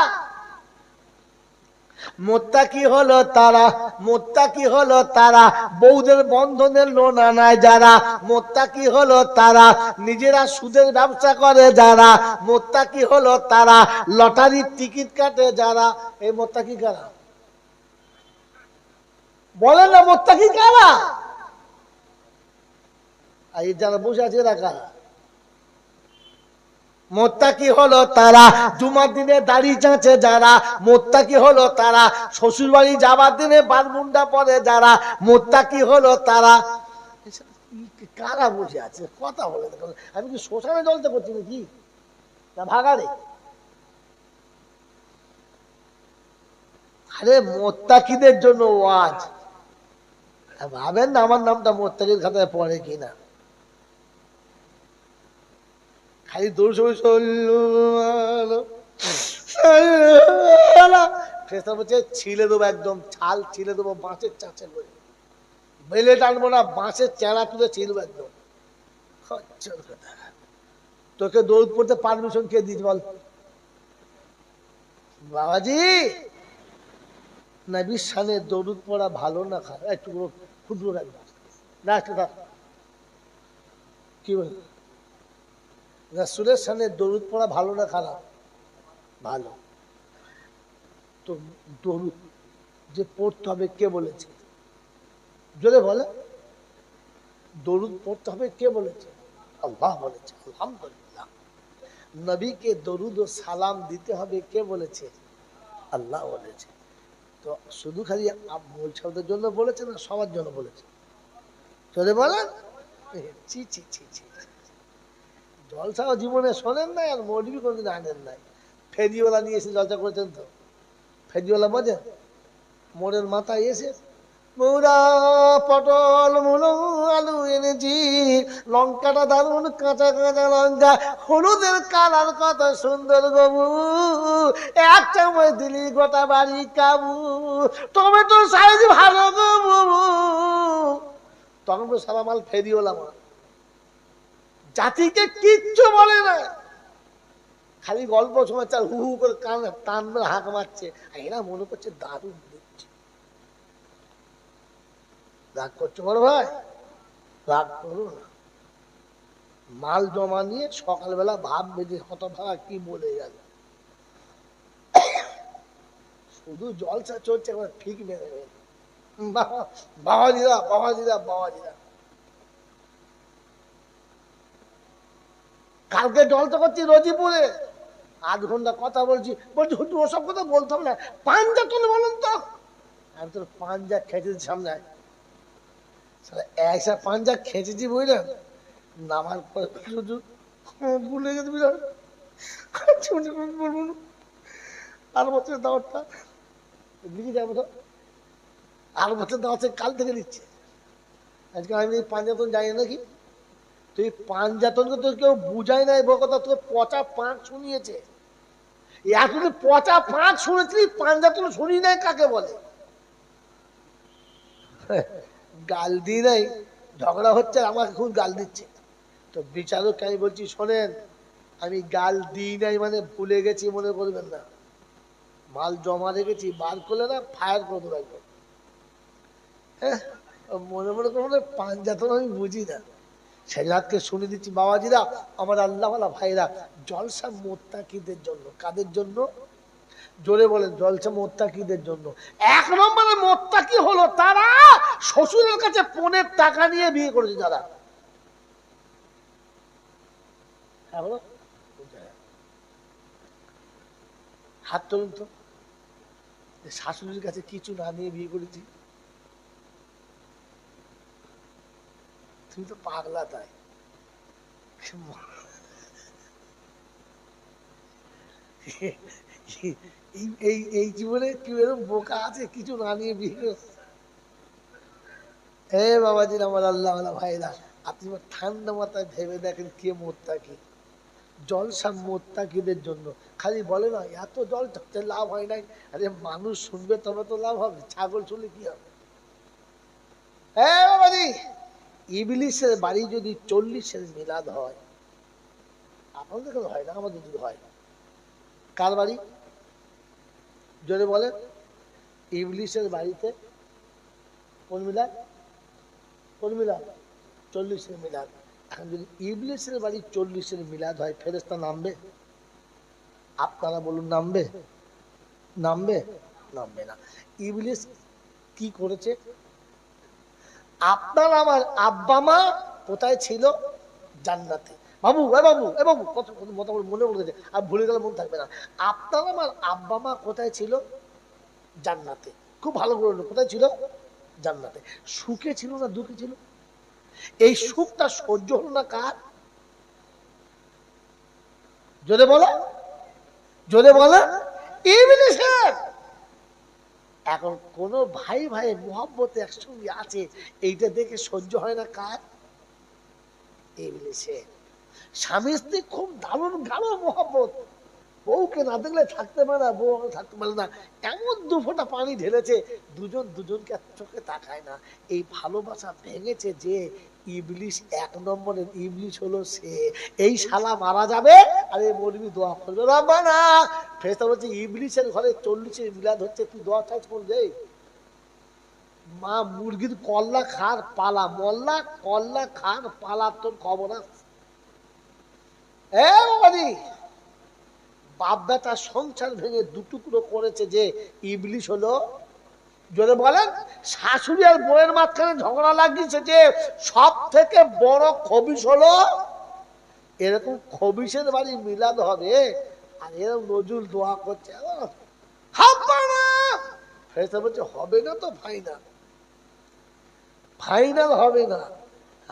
মুত্তাকি হলো তারা, মুত্তাকি হলো তারা বউদের বন্ধনের লোন আনায় যারা, মুত্তাকি হলো তারা নিজেরা সুদের ব্যবসা করে যারা, মুত্তাকি হলো তারা লটারির টিকিট কাটে যারা। এই মুত্তাকি কারা? বলেন না, মুত্তাকি কারা? এই যারা বসে আছে এরা কারা? মুত্তাকি হলো তারা জুমার দিনে দাড়ি চাঁচে যারা, মুত্তাকি হলো তারা শ্বশুর বাড়ি যাবার দিনে বারমুন্ডা পরে যারা, মুত্তাকি হলো তারা। কারা বসে আছে কথা বলে? আমি কি শ্মশানে জ্বলতে করছি নাকি না ভাগাড়ে? আরে মুত্তাকিদের জন্য ওয়াজ। ভাবেন না আমার নামটা মুত্তাকির খাতায় পড়ে কিনা। খালি দৌড় ছিলে দেবো, একদম ছাল ছিলে দেবো বাঁশের চাঁচে করে, বেলে টানবো না, বাঁশের চেঁড়া তুলে ছিলবো একদম। তোকে দৌড় পড়তে পারমিশন কে দিস বল? বাবাজি নবীর শানে দৌড় পড়া ভালো না খারাপ? একটু ক্ষুদ্র রাখবা না, একটু কি বল? রাসূলের শানে দরুদ পড়া ভালো না খারাপ? ভালো। তো দরুদ যে পড়তে হবে কে বলেছে? জোরে বলে। দরুদ পড়তে হবে কে বলেছে? আল্লাহ বলেছে। আলহামদুলিল্লাহ। নবীকে দরুদ ও সালাম দিতে হবে কে বলেছে? আল্লাহ বলেছে। তো তো শুধু খালি মূল ছাত্রদের জন্য বলেছে না সবার জন্য বলেছে? চলে বলেন। ছি ছি ছি ছি, জলসাও জীবনে শোনেন নাই আর মৌলবি কোনদিন আনেন নাই। ফেরিওয়ালা নিয়ে এসে জলসা করেছেন তো? ফেরিওয়ালা বোঝেন? মোড়ের মাথায় এসে মৌরা পটল মুলো আলু এনেছি, লঙ্কাটা দারুন কাঁচা কাঁচা লঙ্কা, হলুদের কালার কত সুন্দর গবু, এক চামচ দিলি গোটা বাড়ি কাবু, টমেটো সাইজ ভালো গবু। তখন তো সারা মাল ফেরিওয়ালা মাল, জাতিকে কিচ্ছু বলে না, খালি গল্প সময় চাল হু হু করে কান টান মেরে হাঁক মারছে, আর এরা মনে করছে দারুণ দিচ্ছে। রাগ করছো বড় ভাই? রাগ করো না। মাল জমা নিয়ে সকালবেলা ভাব বেঁধে হতভাগা কি বলে গেল, শুধু জলসা চলছে, ঠিক মেরে গেল। বাবাজিরা বাবাজিরা বাবাজিরা, কালকে জলসা করছি রোজিপুরে, 8 ঘন্টা কথা বলছি, বলছি হুটু ওসব কথা বলতে হবে না, পাঞ্জা তুলে বলুন তো। আমি তোর পাঞ্জা খেঁচেছি সামনে, একসা পাঞ্জা খেঁচেছি বুঝলেন, নামার পর শুধু ভুলে গেছে বিরাট। বলবো আর বছরের দাওয়াতটা লিখে যাবো তো, আর বছর দাওয়াত কাল থেকে দিচ্ছে। আজকে আমি পাঞ্জাতন যাই নাকি, তুই পাঞ্জাতনকে তোর কেউ বুঝাই নাই কথা, তোকে পচা পাঁচ শুনিয়েছে। এখন পচা পাঁচ শুনেছিলি, পাঞ্জাতন শুনি নাই কাকে বলে? গাল দিই নাই, ঝগড়া হচ্ছে, আমাকে খুব গাল দিচ্ছে। তো বিচারক আমি বলছি শোনেন, আমি গাল দিই নাই মানে ভুলে গেছি মনে করবেন না, মাল জমা রেখেছি, বার করলে না ফায়ার করে দেবো একদম। হ্যাঁ, মনে মনে করে পাঞ্জাতন আমি বুঝি না। সেজাদকে শুনে দিচ্ছি, বাবাজিরা আমার আল্লাহওয়ালা ভাইরা, জলসা মোত্তাকিদের জন্য। কাদের জন্য? জোরে বলেন, জলসা মোত্তাকিদের জন্য। 1 নম্বরে মোত্তাকি হলো তারা শ্বশুরের কাছে পণের টাকা নিয়ে বিয়ে করেছে যারা। হাত তুলুন তো, শাশুড়ির কাছে কিছু না নিয়ে বিয়ে করেছি। তুমি তো পাগলা তাই। এই জীবনে কি এরকম বোকা আছে কিছু না নিয়ে বিয়ে করে? হে বাবাজির আমার আল্লাহওয়ালা ভাইরা, আপনি ঠান্ডা মাথায় ভেবে দেখেন কে মোত্তাকি। জলসা মোত্তাকিদের জন্য। খালি বলে না এত জল থাকতে লাভ হয় নাই, আরে মানুষ শুনবে তবে তো লাভ হবে, ছাগল শুনলে কি হবে? হ্যাঁ বাবাজি, ইবলিসের বাড়ি যদি 40-এর মিলাদ হয়, আপনাদের কাছে হয় না, আমাদের যদি হয়। কার বাড়ি? জোরে বলেন। ইবলিসের বাড়িতে কোন মিলাদ? কোন মিলাদ? 40-এর মিলাদ। এখন যদি ইবলিসের বাড়ি 40-এর মিলাদ হয়, ফেরেশতা নামবে? আপনারা বলুন নামবে? নামবে? নামবে না। ইবলিস কি করেছে? আপনার আমার আব্বা মা কোথায় ছিল? জান্নাতে। বাবু এ বাবু এ বাবু, কত মতো মনে পড়ে, আর ভুলে গেলে মন থাকবে না। আপনার আমার আব্বা মা কোথায় ছিল? জান্নাতে। খুব ভালো করে, কোথায় ছিল? জান্নাতে। সুখে ছিল না দুঃখে ছিল? এই সুখটা সহ্য হলো না কার? জোরে বলো, জোরে বলো। ইবলিসের। এখন কোন ভাই ভাই মোহাব্বতে একসঙ্গে আছে, এইটা দেখে সহ্য হয় না কার? ইবলিসের। স্বামী স্ত্রী খুব দারুণ গাঢ় মোহাব্বত, বউকে না দেখলে থাকতে পারে না, বউ থাকতে পারে না, এমন 2 ফোঁটা পানি ঢেলেছে, দুজন দুজনকে চোখে তাকায় না। এই ভালোবাসা ভেঙেছে যে ইবলিস, 1 নম্বরের ইবলিস হলো সে। এই শালা মারা যাবে, আরে বলবি দোয়া করবে রব্বানা। ফেরেশতা বলছে ইবলিসের ঘরে 40-এর মিলাদ হচ্ছে, তুই দোয়া চাইছ করবে? মা মুরগির কল্লা খার পালা, মল্লা কল্লা খার পালা, তোর খবর আছে? এ বাবাজি, বাপ বেটা সংসার ভেঙে 2 টুকরো করেছে যে ইবলিস হলো। জোরে বলেন। শাশুড়ি আর বউয়ের মাঝখানে ঝগড়া লাগিয়েছে যে সব থেকে বড় খবিশ হলো। এরকম খবিশের বাড়ি মিলাদ হবে, আর এরকম নজরুল দোয়া করছে, ফেরেশতা বলছে হবে না তো ফাইনাল, ফাইনাল হবে না।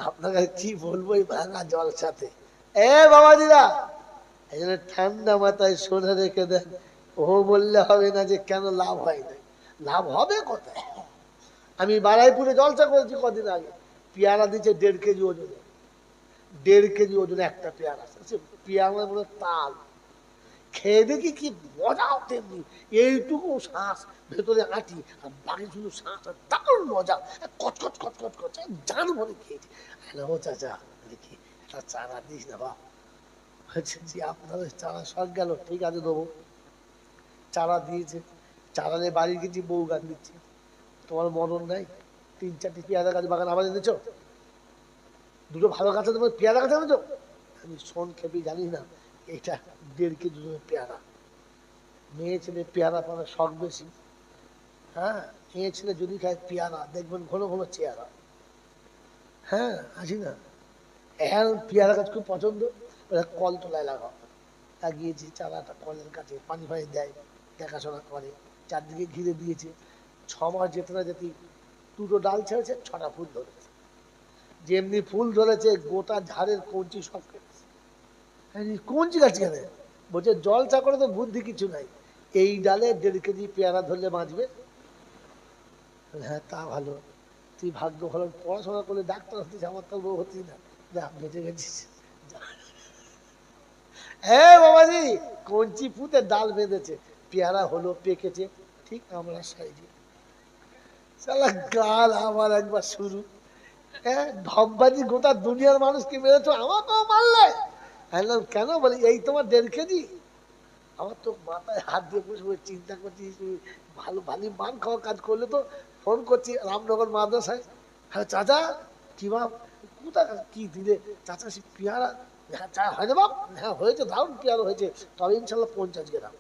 আপনাকে কি বলবো এই ভাঙা জল সাথে। এ বাবাজিরা, এই জন্য ঠান্ডা মাথায় শুনে রেখে দেন। ও বললে হবে না যে কেন লাভ হয় না, লাভ হবে কোথায়। আমি বারাইপুরে জলসা করেছি কদিন আগে, পেয়ারা দিচ্ছে 1.5 কেজি ওজনে, 1.5 কেজি ওজনে একটা পেয়ারা। পেয়ারার মধ্যে তাল, খেয়ে দেখি কি মজা, তেমনি এইটুকু শ্বাস ভেতরে আঁটি আর বাকি শুধু শ্বাস, আর দারুণ মজা, কচকচ কচকচ করছে, জান ভরে খেয়েছি। ও চাচা দেখি একটা চারা দিস না বাপ। বলছে জি আপনাদের চারা শখ গেল, ঠিক আছে দেবো। চারা দিয়েছে, চারা নিয়ে বাড়ি গেছি, বউ গান দিচ্ছে, তোমার মরণ নাই, 3-4টি পেয়ারা গাছ বাগান আবার এনেছো, দুটো ভালো গাছ তোমার পেয়ারা গাছ এনেছো। আমি শোন খেপি জানি না, এটা 1.5 কেজি পেয়ারা। মেয়ে ছেলে পেয়ারা পাওয়ার শখ বেশি। হ্যাঁ, মেয়ে ছেলে যদি খায় পেয়ারা দেখবেন ঘন ঘন চেয়ারা। হ্যাঁ আছি না, এখন পেয়ারা গাছ খুব পছন্দ, কল তোলায় লাগাও। লাগিয়েছি চারাটা কলের কাছে, পানি ফানি দেয়, দেখাশোনা করে, চারদিকে ঘিরে দিয়েছে। 6 মাস যেতে না যেতেই 2টো ডাল ছেড়েছে, 6টা ফুল ধরেছে। যেমনি ফুল ধরেছে গোটা ঝাড়ের কঞ্চি সব কেটেছে। কঞ্চি গাছ কেন? বলছে জলসা করে তো বুদ্ধি কিছু নাই, এই ডালে 1.5 কেজি পেয়ারা ধরলে বাঁচবে। হ্যাঁ তা ভালো, তুই ভাগ্য ভালো, পড়াশোনা করলে ডাক্তার হতিস, আমার তো বউ হতিস না, যা বেঁচে গেছিস। হ্যাঁ বাবাজি, কঞ্চি পুঁতে ডাল বেঁধেছে, পেয়ারা হলো, পেকেছে ঠিক আমরা সাইজে। শালা গাল আমার একবার শুরু। হ্যাঁ ঢপবাজি, গোটা দুনিয়ার মানুষকে মেরেছো, আমাকেও মারলে। কেন বলি এই তোমার 1.5 কেজি। আমার তো মাথায় হাত দিয়ে বসে বসে চিন্তা করছি, ভালো ভালো মান খাওয়া কাজ করলে তো। ফোন করছি রামনগর মাদ্রাসায়, হ্যাঁ চাচা কি বাপ কোথায় কি দিলে, চাচা সে পেয়ারা। হ্যাঁ চা হয় না বাপ, হ্যাঁ হয়েছে, দারুণ পেয়ারা হয়েছে, তবে ইনশাল্লাহ 50 গ্রাম।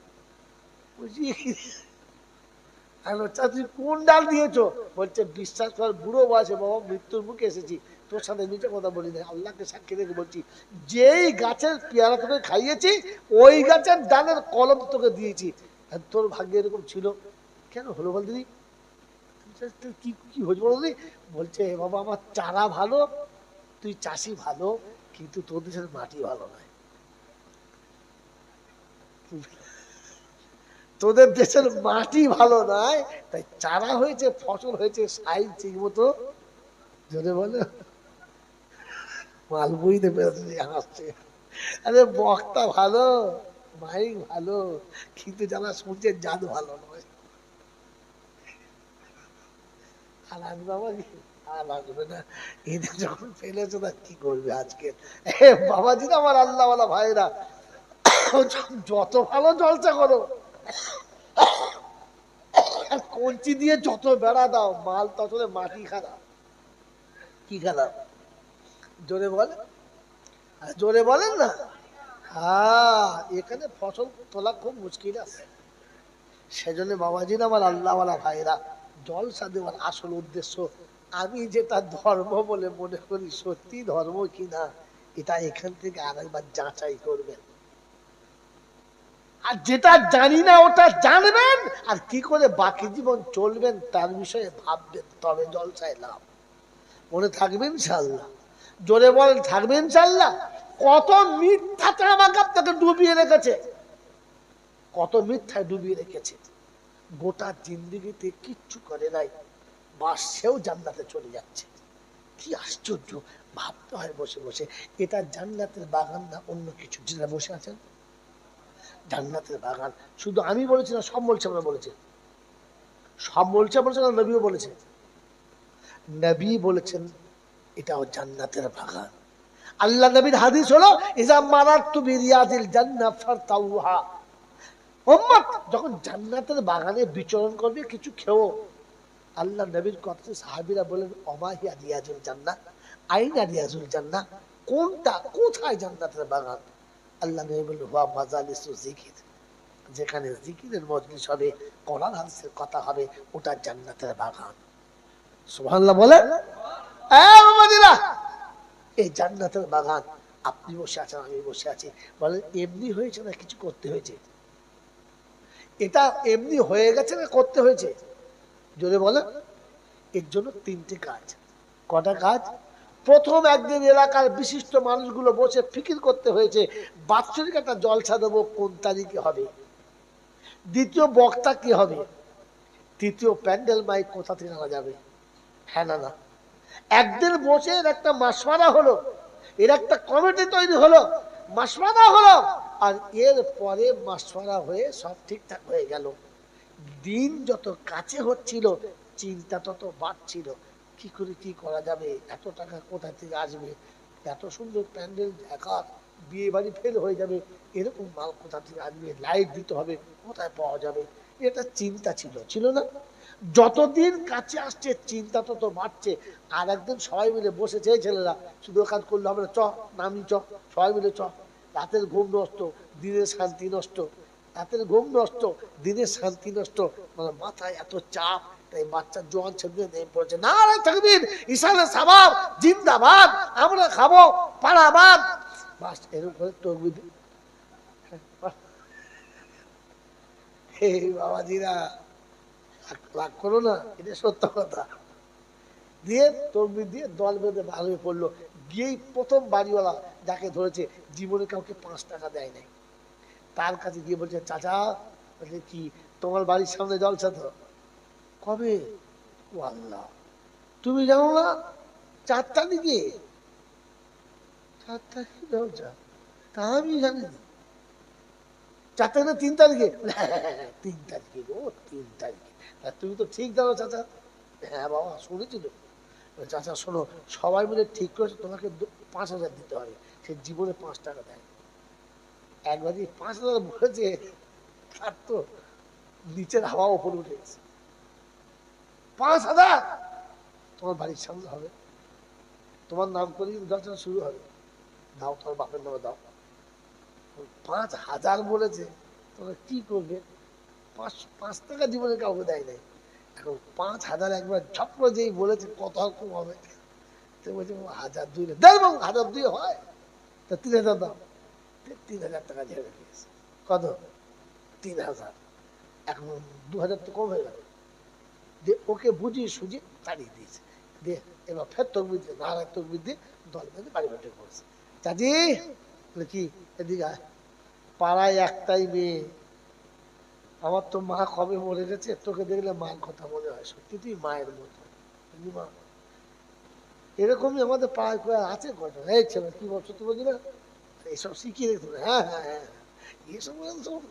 বুঝি তুই কোন ডাল দিয়েছো? বলছে বিশ্বাস কর বুড়ো বয়সে বাবা মৃত্যুর মুখে এসেছি, তোর সাথে নিচে কথা বলি না, আল্লাহকে সাক্ষী রেখে বলছি, যেই গাছের পেয়ারা তোকে খাইয়েছি ওই গাছের ডালের কলম তোকে দিয়েছি। তোর ভাগ্যে এরকম ছিল, কেন হলো বল দিদি, কি কি হয়েছে বল দিদি। বলছে বাবা আমার চারা ভালো, তুই চাষি ভালো, কিন্তু তোর দেশের মাটি ভালো নয়। তোদের দেশের মাটি ভালো নয়, তাই চারা হয়েছে, ফসল হয়েছে, সাইজ ঠিক মতো যদি বলে মাল বুঝতে পেরেছে আসছে। আরে বক্তা ভালো, মাইক ভালো, কিন্তু যারা শুনছে জাদু ভালো নয়। আর আসবে বাবা, আর আসবে না, এদের যখন ফেলেছে তা কি করবে আজকে। বাবাজি আমার আল্লাহওয়ালা ভাইরা, যত ভালো জলসা করো, কঞ্চি দিয়ে যত বেড়া দাও, মাল তত মাটি খারাপ। কি খারাপ? জোরে বলে, জোরে বলেন না। হ্যাঁ এখানে ফসল তোলা খুব মুশকিল আছে। সেজন্য বাবাজির আমার আল্লাহওয়ালা ভাইরা, জলসা দেওয়ার আসল উদ্দেশ্য, আমি যেটা ধর্ম বলে মনে করি সত্যি ধর্ম কিনা, এটা এখান থেকে আরেকবার যাচাই করবেন। আর যেটা জানি না ওটা জানবেন, আর কি করে বাকি জীবন চলবেন তার বিষয়ে ভাববেন, তবে জলসায় লাভ। মনে থাকবেন ইনশাআল্লাহ, জোরে বলেন থাকবেন ইনশাআল্লাহ। কত মিথ্যাতে আমাকে আপনাকে ডুবিয়ে রেখেছে, কত মিথ্যায় ডুবিয়ে রেখেছে, গোটা জিন্দিগিতে কিচ্ছু করে নাই, বাস সেও জান্নাতে চলে যাচ্ছে। কি আশ্চর্য, ভাবতে হয় বসে বসে, এটা জান্নাতের বাগান না অন্য কিছু? যারা বসে আছেন জান্নাতের বাগান, শুধু আমি বলেছি না, সব বলছে, আমরা বলেছে, সব বলছে বলছে না, নবীও বলেছে, নবী বলেছেন এটাও জান্নাতের বাগান। আল্লাহ নবীর হাদিস হলো ইজা মারাতু বিরিয়াদিল জান্নাহ ফারতাউহা, উম্মত যখন জান্নাতের বাগানে বিচরণ করবে কিছু খেও। আল্লাহ নবীর কথা সাহাবীরা বলেন অমাহিয়া রিয়াজুল জান্নাহ, আইনা রিয়াজুল জান্নাহ, কোনটা কোথায় জান্নাতের বাগান? আল্লাহ নবী বললেন হুয়া মাজালিসু যিকির, যেখানে জিকিরের মজলিস হবে, কোরআন হাদিসের কথা হবে, ওটা জান্নাতের বাগান। সুবহানাল্লাহ বলে। এই জান্নাতের বাগান, আপনি বসে আছেন, আমি বসে আছি, বলেন এমনি হয়েছে না কিছু করতে হয়েছে? এটা এমনি হয়ে গেছে না করতে হয়েছে? জোরে বলে। এর জন্য তিনটে কাজ। কটা কাজ? প্রথম একদিন এলাকার বিশিষ্ট মানুষগুলো বসে ফিকির করতে হয়েছে বাৎসরিক একটা জলসা দেবো, কোন তারিখে হবে। দ্বিতীয়, বক্তা কি হবে। তৃতীয়, প্যান্ডেল মাইক কোথা থেকে আনা যাবে। হ্যাঁ না না, একদিন বসে এর একটা মাসওয়ারা হলো, এর একটা কমিটি তৈরি হলো, মাসওয়ারা হলো, আর এর পরে মাসওয়ারা হয়ে সব ঠিকঠাক হয়ে গেল। দিন যত কাছে হচ্ছিল চিন্তা তত বাড়ছিল, কি করে কি করা যাবে, এত টাকা কোথা থেকে আসবে, এত সুন্দর প্যান্ডেল দেখা, বিয়ে বাড়ি ফেল হয়ে যাবে, এরকম মাল কোথা থেকে আসবে, লাইট দিতে হবে, কোথায় পাওয়া যাবে, এটা চিন্তা ছিল, ছিল না। যতদিন কাছে আসছে চিন্তা তত বাড়ছে। আর একদিন সবাই মিলে বসেছে, ছেলেরা শুধু কাজ করলে হবে না, চ নামি চ, সবাই মিলে চ। রাতের ঘুম নষ্ট, দিনের শান্তি নষ্ট, রাতের ঘুম নষ্ট, দিনের শান্তি নষ্ট, মানে মাথায় এত চাপ। তাই বাচ্চা জোয়ান ছেলে নেমে পড়েছে, না রে তাকবীর, ইসালে সাবাব জিন্দাবাদ, আমরা খাবো পারাবাদ, বাস এরকম করে তকবীর। হে বাবাজিরা, রাগ করো না, এটা সত্য কথা। দিয়ে তকবীর দিয়ে দল বেঁধে বার হয়ে পড়লো। গিয়েই প্রথম বাড়িওয়ালা যাকে ধরেছে, জীবনে কাউকে 5 টাকা দেয় নাই, তার কাছে গিয়ে বলছে, চাচা, বলছে কি, তোমার বাড়ির সামনে জলসা তো, কবে? ও আল্লাহ, তুমি জানো না 4 তারিখে? 4 তারিখে জলসা? তা আমি জানি না। 4 তারিখ না 3 তারিখে? 3 তারিখে গো, 3 তারিখে। তুমি তো ঠিক জানো চাচা। হ্যাঁ বাবা, শুনেছি তো। চাচা শোনো, সবাই মিলে ঠিক করেছে তোমাকে 5,000 দিতে হবে। সে জীবনে 5 টাকা দেয়। একবার 5,000 বলেছে, তার তো নিচের হাওয়া উপরে উঠে গেছে। 5,000 তোমার বাড়ির সামনে হবে, তোমার নাম করে দর্শন শুরু হবে, দাও, তোমার বাপের নামে দাও। 5,000 বলেছে, তোমরা কি করবে? 5 টাকা জীবনে কাউকে দেয় নাই, এখন 5,000 একবার ঝপ করে যেই বলেছে, কত রকম হবে। তো বলছে 1,002 দেয়, 1,002 হয়, তা 3,000 দাও। 3,000 টাকা ঝেড়ে দিয়েছে। কত? 3,000। এখন 2,000 তো কম হয়ে গেল। দিয়ে ওকে বুঝিয়ে সুঝিয়ে তাড়িয়ে দিয়েছে। দিয়ে এবার ফের তকবির দিয়ে, নারায় তকবির দিয়ে দল বেঁধে বাড়ি বাড়ি করছে। চাচি কি, এদিকে আয়, পাড়ায় একটাই মেয়ে, আমার তো মা কবে মরে গেছে, তোকে দেখলে মার কথা মনে হয়, সত্যি তুই মায়ের মতো। মা এরকমই আমাদের পাড়ায় করে আছে ঘটনা। এই ছেলে কি বলছো, তুমি বলছি না এইসব শিখিয়ে রেখে। হ্যাঁ হ্যাঁ হ্যাঁ, এইসব সব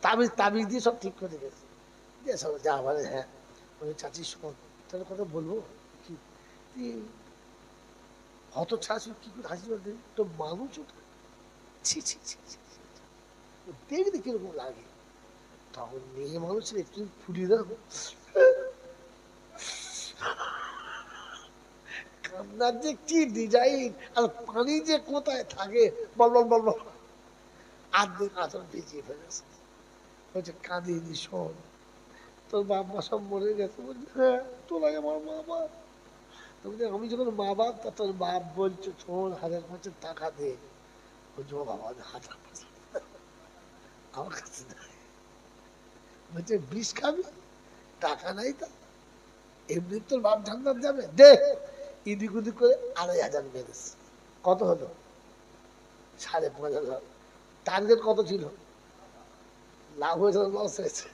তাবিজ তাবিজ দিয়ে সব ঠিক করে গেছে। দিয়ে সব যা বলে, হ্যাঁ বলে, চাচি শোন, তাহলে কথা বলবো কি, তুই হত ছাড়ি কি করে হাসি বলতে, তো মানুষ ওটা, ছি ছি ছি ছি, দেখতে কিরকম লাগে। তখন মেয়ে মানুষের একটু ফুটিয়ে দাও, কান্নার যে কি ডিজাইন, আর পানি যে কোথায় থাকে, বল বল বল বল, আর্ধেক আচরণ ভিজিয়ে ফেলেছে। বলছে কাঁদিনি, শোন, তোর বাপ মা সব মরে গেছে। বলছে হ্যাঁ, তোরাই আমার মা বাপ। বলছে আমি যখন মা বাপ, তা তোর বাপ বলছে শোন, 1,000 টাকা দে। বলছে ও বাবা, 1,000 আমার কাছে নাই। বলছে বিষ খাবি, টাকা নাই, তা এমনি তোর বাপ ঝান্ডার যাবে, দে। ইদিক উদিক করে 2,500 বেড়েছে। কত হলো? 5,500। টার্গেট কত ছিল? লাভ হয়েছে, লস হয়েছে?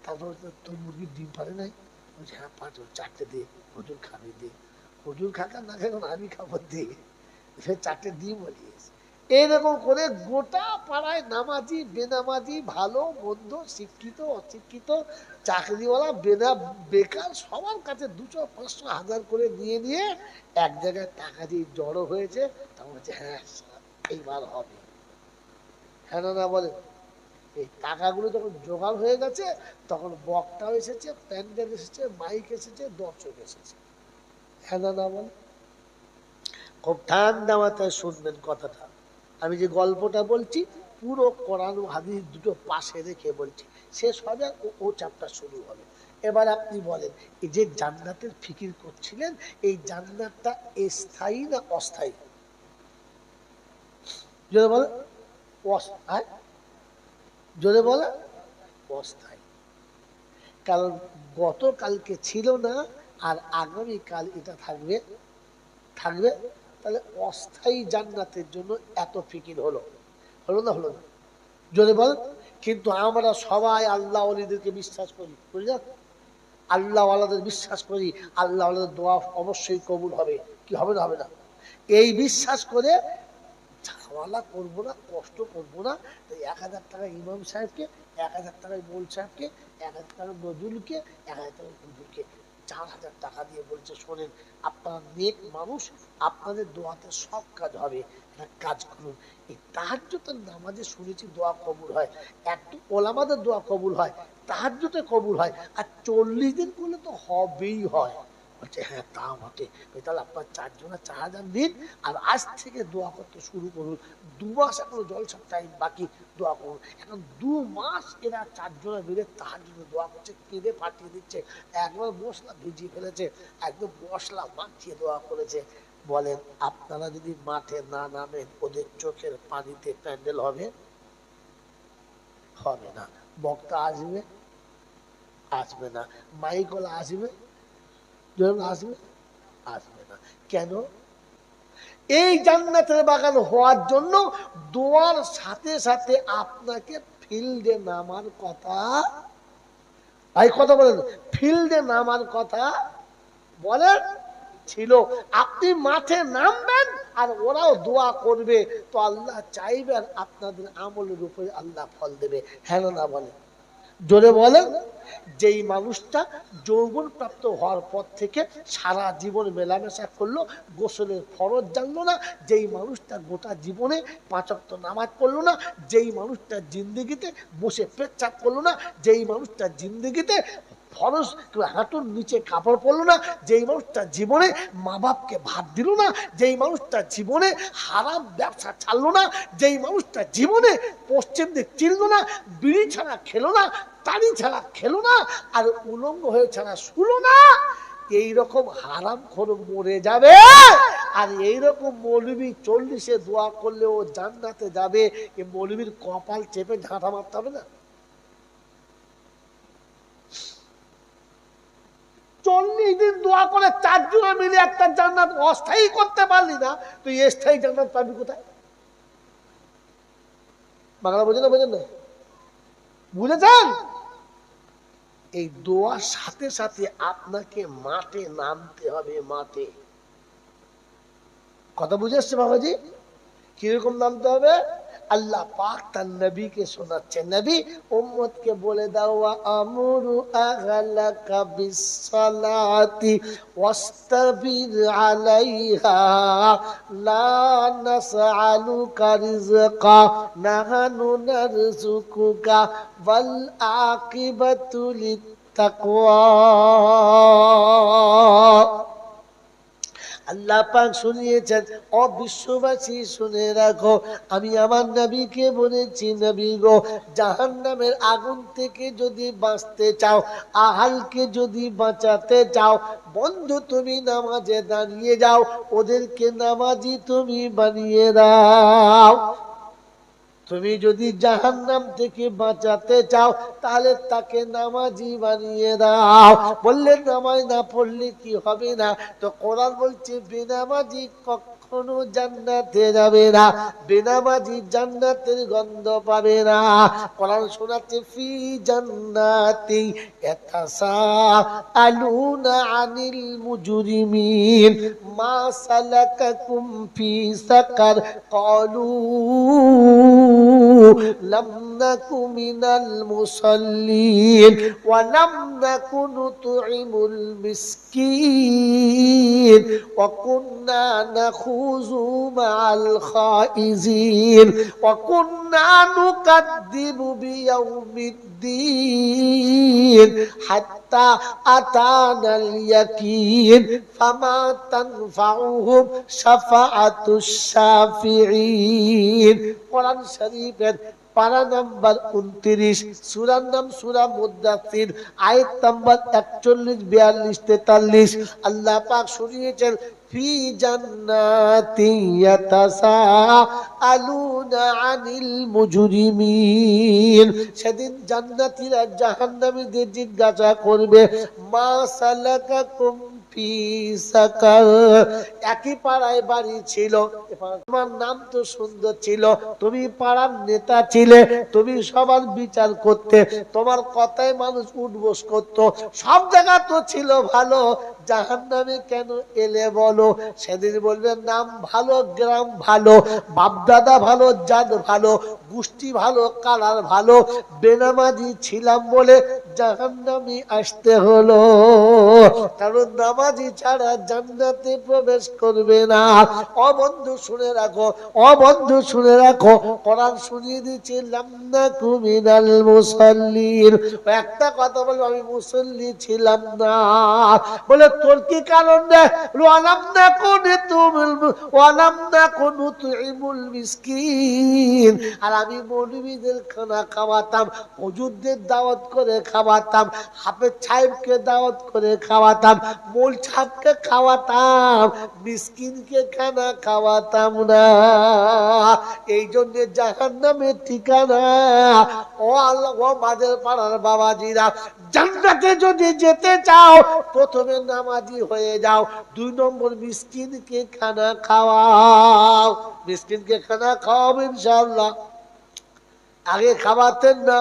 তারপর তোর মুরগির ডিম পারে নাই? বলছে হ্যাঁ পারো, 4টে দিয়ে হুজুর খাবি, দিয়ে হুজুর খাকা না খাই, আমি খাবার দিয়ে সে 4টে ডিম বলিয়েছে। এইরকম করে গোটা পাড়ায় নামাজি বেনামাজি, ভালো মন্দ, শিক্ষিত অশিক্ষিত, চাকরিওয়ালা বেকার, সবার কাছে 200, 500, 1,000 করে নিয়ে নিয়ে এক জায়গায় টাকা দিয়ে জড়ো হয়েছে। তখন বলছে হ্যাঁ এইবার হবে। হ্যাঁ না বলে, এই টাকাগুলো যখন জোগাড় হয়ে গেছে, তখন বক্তাও এসেছে, প্যান্ডেল এসেছে, মাইক এসেছে, দর্শক এসেছে। হ্যাঁ না বলে, খুব ঠান্ডা মাথায় শুনবেন কথাটা। আমি যে গল্পটা বলছি, পুরো কোরআন ও হাদিস দুটো পাশে রেখে বলছি। শেষ হবে ও চ্যাপ্টার শুরু হবে। এবার আপনি বলেন, এই যে জান্নাতের ফিকির করছিলেন, এই জান্নাতটা স্থায়ী না অস্থায়ী? জোরে বলে, জোরে বলে অস্থায়ী। কারণ গতকালকে ছিল না, আর আগামীকাল এটা থাকবে থাকবে তাহলে অস্থায়ী জান্নাতের জন্য এত ফিকির হলো, হলো না হলো না? জোরে বল। কিন্তু আমরা সবাই আল্লাহ ওয়ালিদেরকে বিশ্বাস করি, বুঝলি না? আল্লাহ ওয়ালাদের বিশ্বাস করি, আল্লাহ ওয়ালাদের দোয়া অবশ্যই কবুল হবে, কি হবে না হবে না? এই বিশ্বাস করে ঝামেলা করবো না, কষ্ট করবো না। তো 1000 টাকা ইমাম সাহেবকে, 1000 টাকায় মোল সাহেবকে, 1000 টাকা নজরুলকে, 1000 টাকা হুজুরকে 4000 টাকা দিয়ে বলছে, শোনেন আপনারা নেক মানুষ, আপনাদের দোয়াতে সব কাজ হবে, একটা কাজ করুন। এই তাহাজ্জুদের নামাজে শুনেছি দোয়া কবুল হয়, একটু ওলামাদের দোয়া কবুল হয়, তাহাজ্জুদে কবুল হয়, আর 40 দিন করলে তো হবেই হয়। বলছে হ্যাঁ তা বটে, তাহলে আপনার 4 জনা 4000 দিন, আর আজ থেকে দোয়া করতে শুরু করুন। 2 মাস এখনো জলসার টাইম বাকি, দোয়া করুন। এখন 2 মাস এরা 4 জনা মিলে তাহাজ্জুদে দোয়া করছে, কেঁদে ফাটিয়ে দিচ্ছে, একবার মশলা ভিজিয়ে ফেলেছে, একদম মশলা মাখিয়ে দোয়া করেছে। বলেন আপনারা যদি মাঠে না নামেন, ওদের চোখের পানিতে প্যান্ডেল হবে? হবে না। বক্তা আসবে? আসবে না। মাইকওয়ালা আসবে? আসবে? আসবে না। কেন? এই জান্নাতের বাগান হওয়ার জন্য দোয়ার সাথে সাথে আপনাকে ফিল্ডে নামার কথা, ভাই কথা বলেন, ফিল্ডে নামার কথা বলেন ছিল। আপনি মাঠে নামবেন আর ওরাও দোয়া করবে, তো আল্লাহ চাইবেন আপনাদের আমলের উপরে আল্লাহ ফল দেবে, হ্যাঁ না বলেন? জোরে বলেন। যেই মানুষটা যৌবন প্রাপ্ত হওয়ার পর থেকে সারা জীবন মেলামেশা করলো, গোসলের ফরজ জানলো না, যেই মানুষটা গোটা জীবনে 5 ওয়াক্ত নামাজ পড়লো না, যেই মানুষটা জিন্দেগিতে বসে পেচ্ছাপ করলো না, যেই মানুষটা জিন্দেগিতে ফরজ হাঁটুর নিচে কাপড় পরলো না, যেই মানুষটা জীবনে মা বাপকে ভাত দিল না, যেই মানুষটা জীবনে হারাম ব্যবসা ছাড়লো না, যেই মানুষটা জীবনে পশ্চিম দিক চিনল না, বিড়ি ছাড়া খেলো না, তাড়ি ছাড়া খেলো না, আর উলঙ্গ হয়ে ছাড়া শুলো না, এইরকম হারাম খোর মরে যাবে। আর এইরকম মৌলবী 40-এ দোয়া করলে ও জান্নাতে যাবে, এই মৌলবীর কপাল চেপে ঝাঁটা মারতে হবে না? 40 দিন দোয়া করে 4 জনা মিলে একটা জান্নাত অস্থায়ী করতে পারলি না, তুই স্থায়ী জান্নাত পাবি কোথায়? বাংলা বোঝেন না? বোঝেন না? বুঝেছেন? এই দোয়ার সাথে সাথে আপনাকে মাঠে নামতে হবে, মাঠে। কথা বুঝে আসছে বাবাজি? কিরকম নামতে হবে? আল্লাহ পাক তার নবীকে শোনাচ্ছে, নবী উম্মতকে বলে দাও, আমরু আহলাকা বিসসালাতি ওয়াস্তাবির আলাইহা লা নাসআলুকা রিজকা নাহনু নারযুকুকা ওয়াল আকিবাতু লিত্তাকওয়া। আল্লাহ পাক শুনিয়েছেন, ও বিশ্ববাসী শুনে রাখো, আমি আমার নবীকে বলেছি, নবী গো, জাহান্নামের আগুন থেকে যদি বাঁচতে চাও, আহালকে যদি বাঁচাতে চাও, বন্ধু তুমি নামাজে দাঁড়িয়ে যাও, ওদেরকে নামাজি তুমি বানিয়ে দাও। তুমি যদি জাহান্নাম থেকে বাঁচাতে চাও, তাহলে তাকে নামাজি বানিয়ে দাও। বললেন নামাজ না পড়লে কি হবে না? তো কোরআন বলছে বেনামাজি কখনো জান্নাতে যাবে না, বেনামাজি জান্নাতের গন্ধ পাবে না। কোরআন শোনাচ্ছে ফি জান্নাতি ইয়াতাসাআলুনা আনিল মুজরিমিন মা সালাকাকুম ফি সাকার ক্বালু لم نك من المصلين ولم نك نطعم المسكين وكنا نخوض مع الخائضين وكنا نكذب بيوم الدين حتى أتانا اليقين فما تنفعهم شفاعة الشافعين। কোরআন শরীফের পারা নাম্বার 29, সূরার নাম সূরা মুদ্দাসসির, আয়াত নাম্বার 41, 42, 43। আল্লাহ পাক শুনিয়েছেন ফি জান্নাতি ইয়াতাসাআলুনা আনিল মুজরিমিন। সেদিন জান্নাতীরা জাহান্নামীদের জিজ্ঞাসা করবে মা সালাকাকুম ফি সাকার। একই পাড়ায় বাড়ি ছিল, তোমার নাম তো সুন্দর ছিল, তুমি পাড়ার নেতা ছিলে, তুমি সবার বিচার করতে, তোমার কথায় মানুষ উঠবোস করতো, সব জায়গা তো ছিল ভালো, জাহান্নামে কেন এলে বলো? সেদিন বলবে নাম ভালো, গ্রাম ভালো, বাপদাদা ভালো, জাত ভালো, গোষ্ঠী ভালো, কালার ভালো, বেনামাজি ছিলাম বলে জাহান্নামে আসতে হলো। কারণ নামাজি ছাড়া জান্নাতে প্রবেশ করবে না। ও বন্ধু শুনে রাখো, ও বন্ধু শুনে রাখো, কোরআন শুনিয়ে দিচ্ছে লামনাকু মিনাল মুসাল্লিন। একটা কথা বলবো, আমি মুসল্লি ছিলাম না। বলে তোর কি কারণ রে? আর আমি মৌলবীদের খানা খাওয়াতাম, হুজুরদের দাওয়াত করে খাওয়াতাম, হাফেজ সাহেবকে দাওয়াত করে খাওয়াতাম, মোল সাহেবকে খাওয়াতাম, মিসকিনকে খানা খাওয়াতাম না। এই জন্য জাহান্নামের ঠিকানা। ও আল্লাহ, ও মাদের পাড়ার বাবাজিরা, জান্নাতে যদি যেতে চাও প্রথমে নামাজি হয়ে যাও, 2 নম্বর মিসকিনকে খানা খাওয়াও। মিসকিনকে খানা খাওয়াবো ইনশাআল্লাহ। আগে খাওয়াতেন না,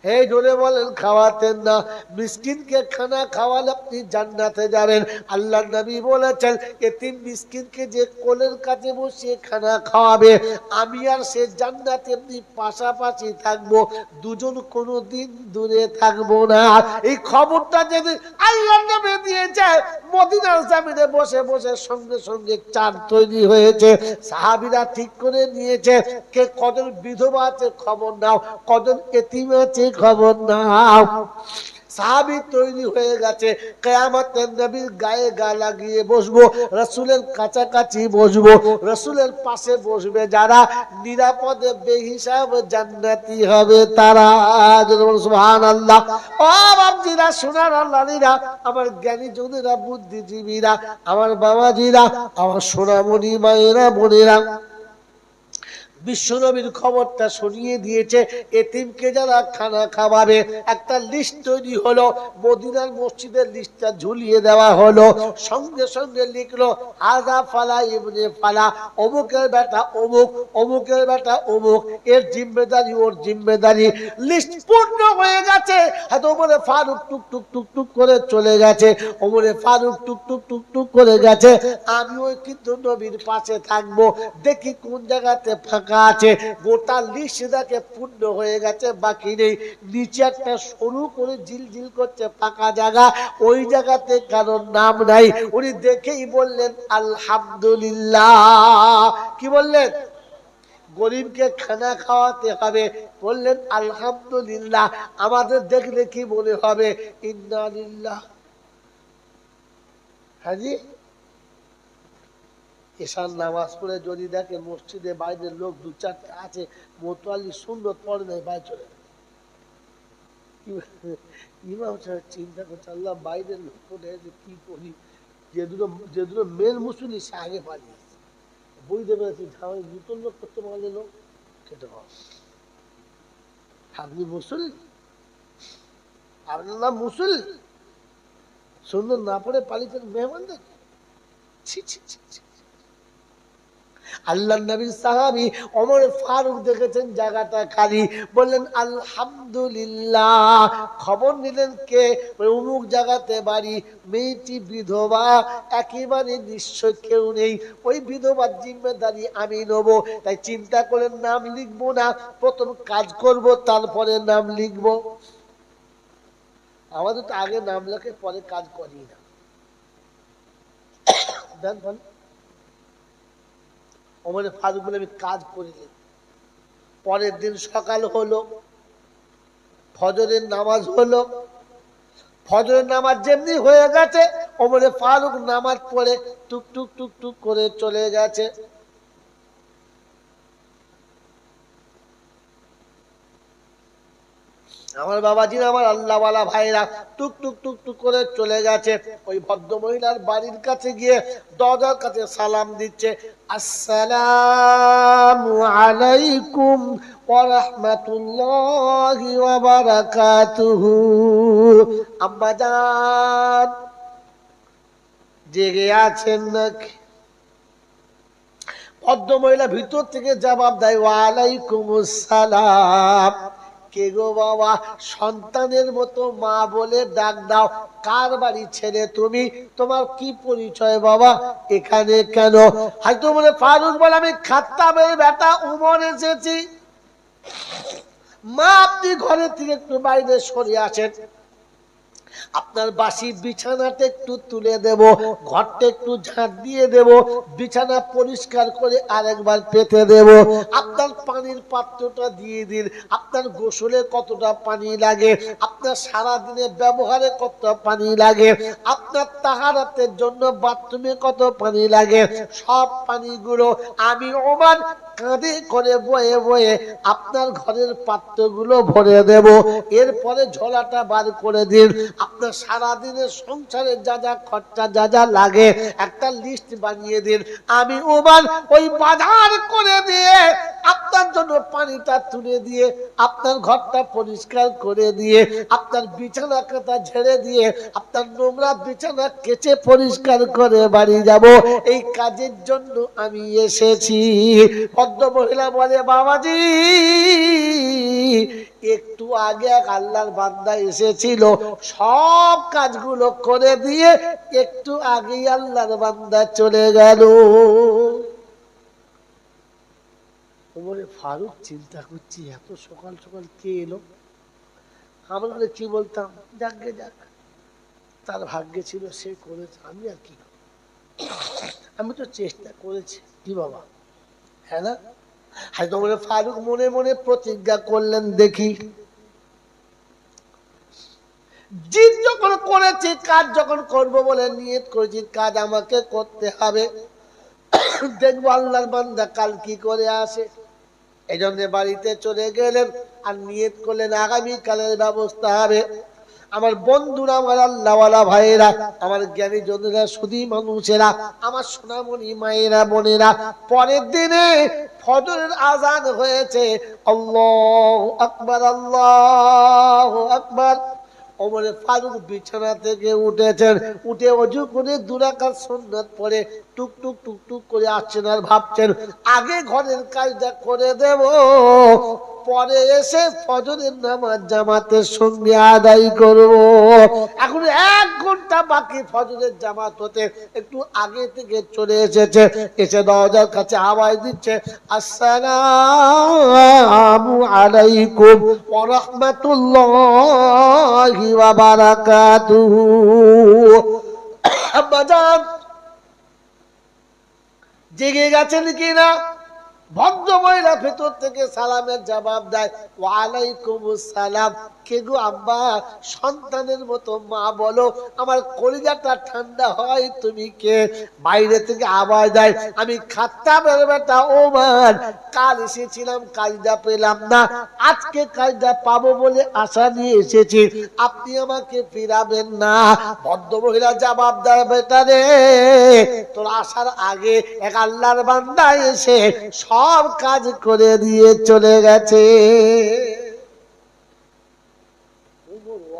হে জোরে বলেন খাওয়াতেন না। মিসকিনকে খানা খাওয়ালে আপনি জান্নাতে যাবেন। আল্লাহর নবী বলেছেন এতিম মিসকিনকে যে কোলের কাছে বসিয়ে খানা খাওয়াবে, আমি আর সে জান্নাতে এমনি পাশাপাশি থাকবো, দুজন কোনোদিন দূরে থাকবো না। এই খবরটা যদি আল্লাহর নবী দিয়েছে, মদিনার জমিনে বসে বসে সঙ্গে সঙ্গে চাঁদ তৈরি হয়েছে। সাহাবীরা ঠিক করে নিয়েছে কে কজন বিধবা আছে খবর নাও, কজন এতিম আছে খবর নাও। সাহাবী তৈরি হয়ে গেছে, কিয়ামতের নবীর গায়ে গা লাগিয়ে বসবো, রাসূলের কাছাকাছি বসবো, রাসূলের পাশে বসবে যারা, নিরাপদে বেহিসাব জান্নাতি হবে তারা। সুবহানাল্লাহ। ও বাপজিরা, সোনার আল্লাহরা, আমার জ্ঞানী জনেরা, বুদ্ধিজীবীরা, আমার বাবাজিরা, আমার সোনামণি মায়েরা, বোনেরা, বিশ্বনবীর খবরটা শুনিয়ে দিয়েছে। এতিমকে যারা খানা খাওয়াবে একটা লিস্ট তৈরি হলো, মদিনার মসজিদের লিস্টটা ঝুলিয়ে দেওয়া হলো। সঙ্গে সঙ্গে লিখলো হাজা ফালা ইবনে ফালা, অমুকের বেটা অমুক, অমুকের বেটা অমুক, এর জিম্মেদারি ওর জিম্মেদারি। লিস্ট পূর্ণ হয়ে গেছে। হয়তো ওমরে ফারুক টুক টুক টুক টুক করে চলে গেছে, ওমরে ফারুক টুক টুক টুক টুক করে গেছে। আমিও কিন্তু নবীর পাশে থাকবো, দেখি কোন জায়গাতে ফাঁকা আছে। গোটা লিস্ট দেখে পূর্ণ হয়ে গেছে, বাকি নেই। নিচে একটা সরু করে ঝিলঝিল করছে ফাঁকা জায়গা, ওই জায়গাতে কারোর নাম নাই। উনি দেখেই বললেন আলহামদুলিল্লাহ। কি বললেন? গরিবকে খানা খাওয়াতে হবে, বললেন আলহামদুলিল্লাহ। আমাদের দেখলে কি মনে হবে? ইন্না লিল্লাহ। হাজি এশার নামাজ পড়ে যদি দেখে মসজিদে বাইরের লোক 2-4টা আছে, মোতোয়ালি সুন্দর পড়ে নেই, বাইরে চলে ইমাম সাহেব চিন্তা করছে আল্লাহ বাইরের লোক পড়ে কি করি। যে দুটো মেন মুসলি সে আগে পালিয়েছে, বুঝতে পেরেছি ঝামেলা নতুন লোক করতে পারলে লোক খেতে হবে। আপনি মুসল্লি, আপনার নাম মুসল্লি, সুন্দর না পড়ে পালিয়েছেন মেহমানদের। ছি ছি ছি ছি। আল্লাহর নবীর সাহাবী ওমর ফারুক দেখেছেন জায়গাটা খালি, বললেন আলহামদুলিল্লাহ। খবর নিলেন কে? অমুক জায়গাতে বাড়ি, মেয়েটি বিধবা, একেবারে নিশ্চয় কেউ নেই, ওই বিধবার জিম্মেদারি আমি নেব। তাই চিন্তা করে নাম লিখবো না, প্রথম কাজ করব, তারপরে নাম লিখব। আমাদের তো আগে নাম লেখে পরে কাজ করি না। দেন ওমর ফারুক বলে আমি কাজ করিনি। পরের দিন সকাল হলো, ফজরের নামাজ হলো। ফজরের নামাজ যেমনি হয়ে গেছে, ওমর ফারুক নামাজ পড়ে টুক টুক টুক টুক করে চলে গেছে। আমার বাবাজি, আমার আল্লাহওয়ালা ভাইরা টুক টুক টুক টুক করে চলে গেছে। ওই ভদ্র মহিলার বাড়ির কাছে গিয়ে দরজার কাছে সালাম দিচ্ছে, আসসালামু আলাইকুম ওয়া রাহমাতুল্লাহি ওয়া বারাকাতুহু। আম্মা জান জেগে আছেন নাকি? ভদ্র মহিলা ভিতর থেকে জবাব দেয়, ওয়ালাইকুম আসসালাম। কে গো বাবা? সন্তানের মতো মা বলে ডাক দাও। কার বাড়ি ছেড়ে তুমি? তোমার কি পরিচয় বাবা? এখানে কেন? হয়তো বলে ফারুক বলে, আমি খাত্তাবের বেটা উমর এসেছি। মা আপনি ঘরের থেকে একটু বাইরে সরে আসেন, আপনার বাসি বিছানাটা একটু তুলে দেব, ঘরটা একটু ঝাঁট দিয়ে দেব, বিছানা পরিষ্কার করে আরেকবার পেতে দেব, আপনার পানির পাত্রটা দিয়ে দিন, আপনার গোসলে কতটা পানি লাগে, আপনার সারা দিনে ব্যবহারে কত পানি লাগে, আপনার তাহারাতের জন্য বাথরুমে কত পানি লাগে, সব পানিগুলো আমি ওমান কাঁধে করে বয়ে বয়ে আপনার ঘরের পাত্রগুলো ভরে দেব। এরপরে ঝোলাটা বার করে দিন, আপনার সারাদিনের সংসারে যা যা খরচা যা যা লাগে একটা লিস্ট বানিয়ে দিন। আমি ওমান ওই বাজার করে দিয়ে আপনার জন্য পানিটা তুলে দিয়ে আপনার ঘরটা পরিষ্কার করে দিয়ে আপনার বিছানা কাঁথা ঝেড়ে দিয়ে আপনার নোংরা বিছানা কেচে পরিষ্কার করে বাড়ি যাব। এই কাজের জন্য আমি এসেছি। ভদ্র মহিলা বলে, বাবাজি একটু আগে এক আল্লাহর বান্দা এসেছিল, সব কাজগুলো করে দিয়ে একটু আগেই আল্লাহর বান্দা চলে গেল। ওমরে ফারুক চিন্তা করছি, এত সকাল সকাল কে এলো? আমরা কি বলতাম, যাকগে যাক, তার ভাগ্যে ছিল, সে করেছে, আমি আর কি, আমি তো চেষ্টা করেছি। কি বাবা, হ্যাঁ না? হয়তো ওমরে ফারুক মনে মনে প্রতিজ্ঞা করলেন, দেখি জিদ যখন করেছি, কাজ যখন করব বলে নিয়ত করেছি, কাজ আমাকে করতে হবে, দেখবো আল্লাহর বান্দা কাল কি করে আসে। এই জন্য বাড়িতে চলে গেলেন আর নিয়ত করলেন আগামী কালের ব্যবস্থা হবে। আমার বন্ধুরা, আমার আল্লাহওয়ালা ভাইয়েরা, আমার জ্ঞানী জনেরা, সুধী মানুষেরা, আমার সোনামণি মায়েরা বোনেরা, পরের দিনে ফজরের আজান হয়েছে, আল্লাহু আকবার আল্লাহু আকবার। ওমরে ফারুক বিছানা থেকে উঠেছেন, উঠে ওযু করে 2 রাকাত সুন্নাত পড়ে টুক টুক টুক টুক করে আসছেন আর ভাবছেন, আগে ঘরের কাজটা করে দেব, পরে এসে ফজরের নামাজ জামাতের সঙ্গে আদায় করব। এখন 1 ঘন্টা বাকি ফজরের জামাত হতে, একটু আগে থেকে চলে এসেছে, এসে দরজার কাছে আওয়াজ দিচ্ছে, আসসালামু আলাইকুম ওয়া রাহমাতুল্লাহি ওয়া বারাকাতুহু। আব্বাজান জেগে গেছেন কিনা? ভদ্র মহিলা ভেতর থেকে সালামের জবাব দেয়, ওয়ালাইকুম আসসালাম। কে গো আব্বা? সন্তানের মতো মা বলো, আমার কলিজাটা ঠান্ডা হয়, তুমি কে? বাইরে থেকে আওয়াজ দেয়, আমি খাত্তাবের বেটা ওমর, কাল এসেছিলাম, কাজটা পেলাম না, আজকে কাজটা পাবো বলে আশা নিয়ে এসেছি, আপনি আমাকে ফিরাবেন না? ভদ্র মহিলা জবাব দেয়, বেটা রে, তোর আসার আগে এক আল্লাহর বান্দা এসে সব কাজ করে দিয়ে চলে গেছে।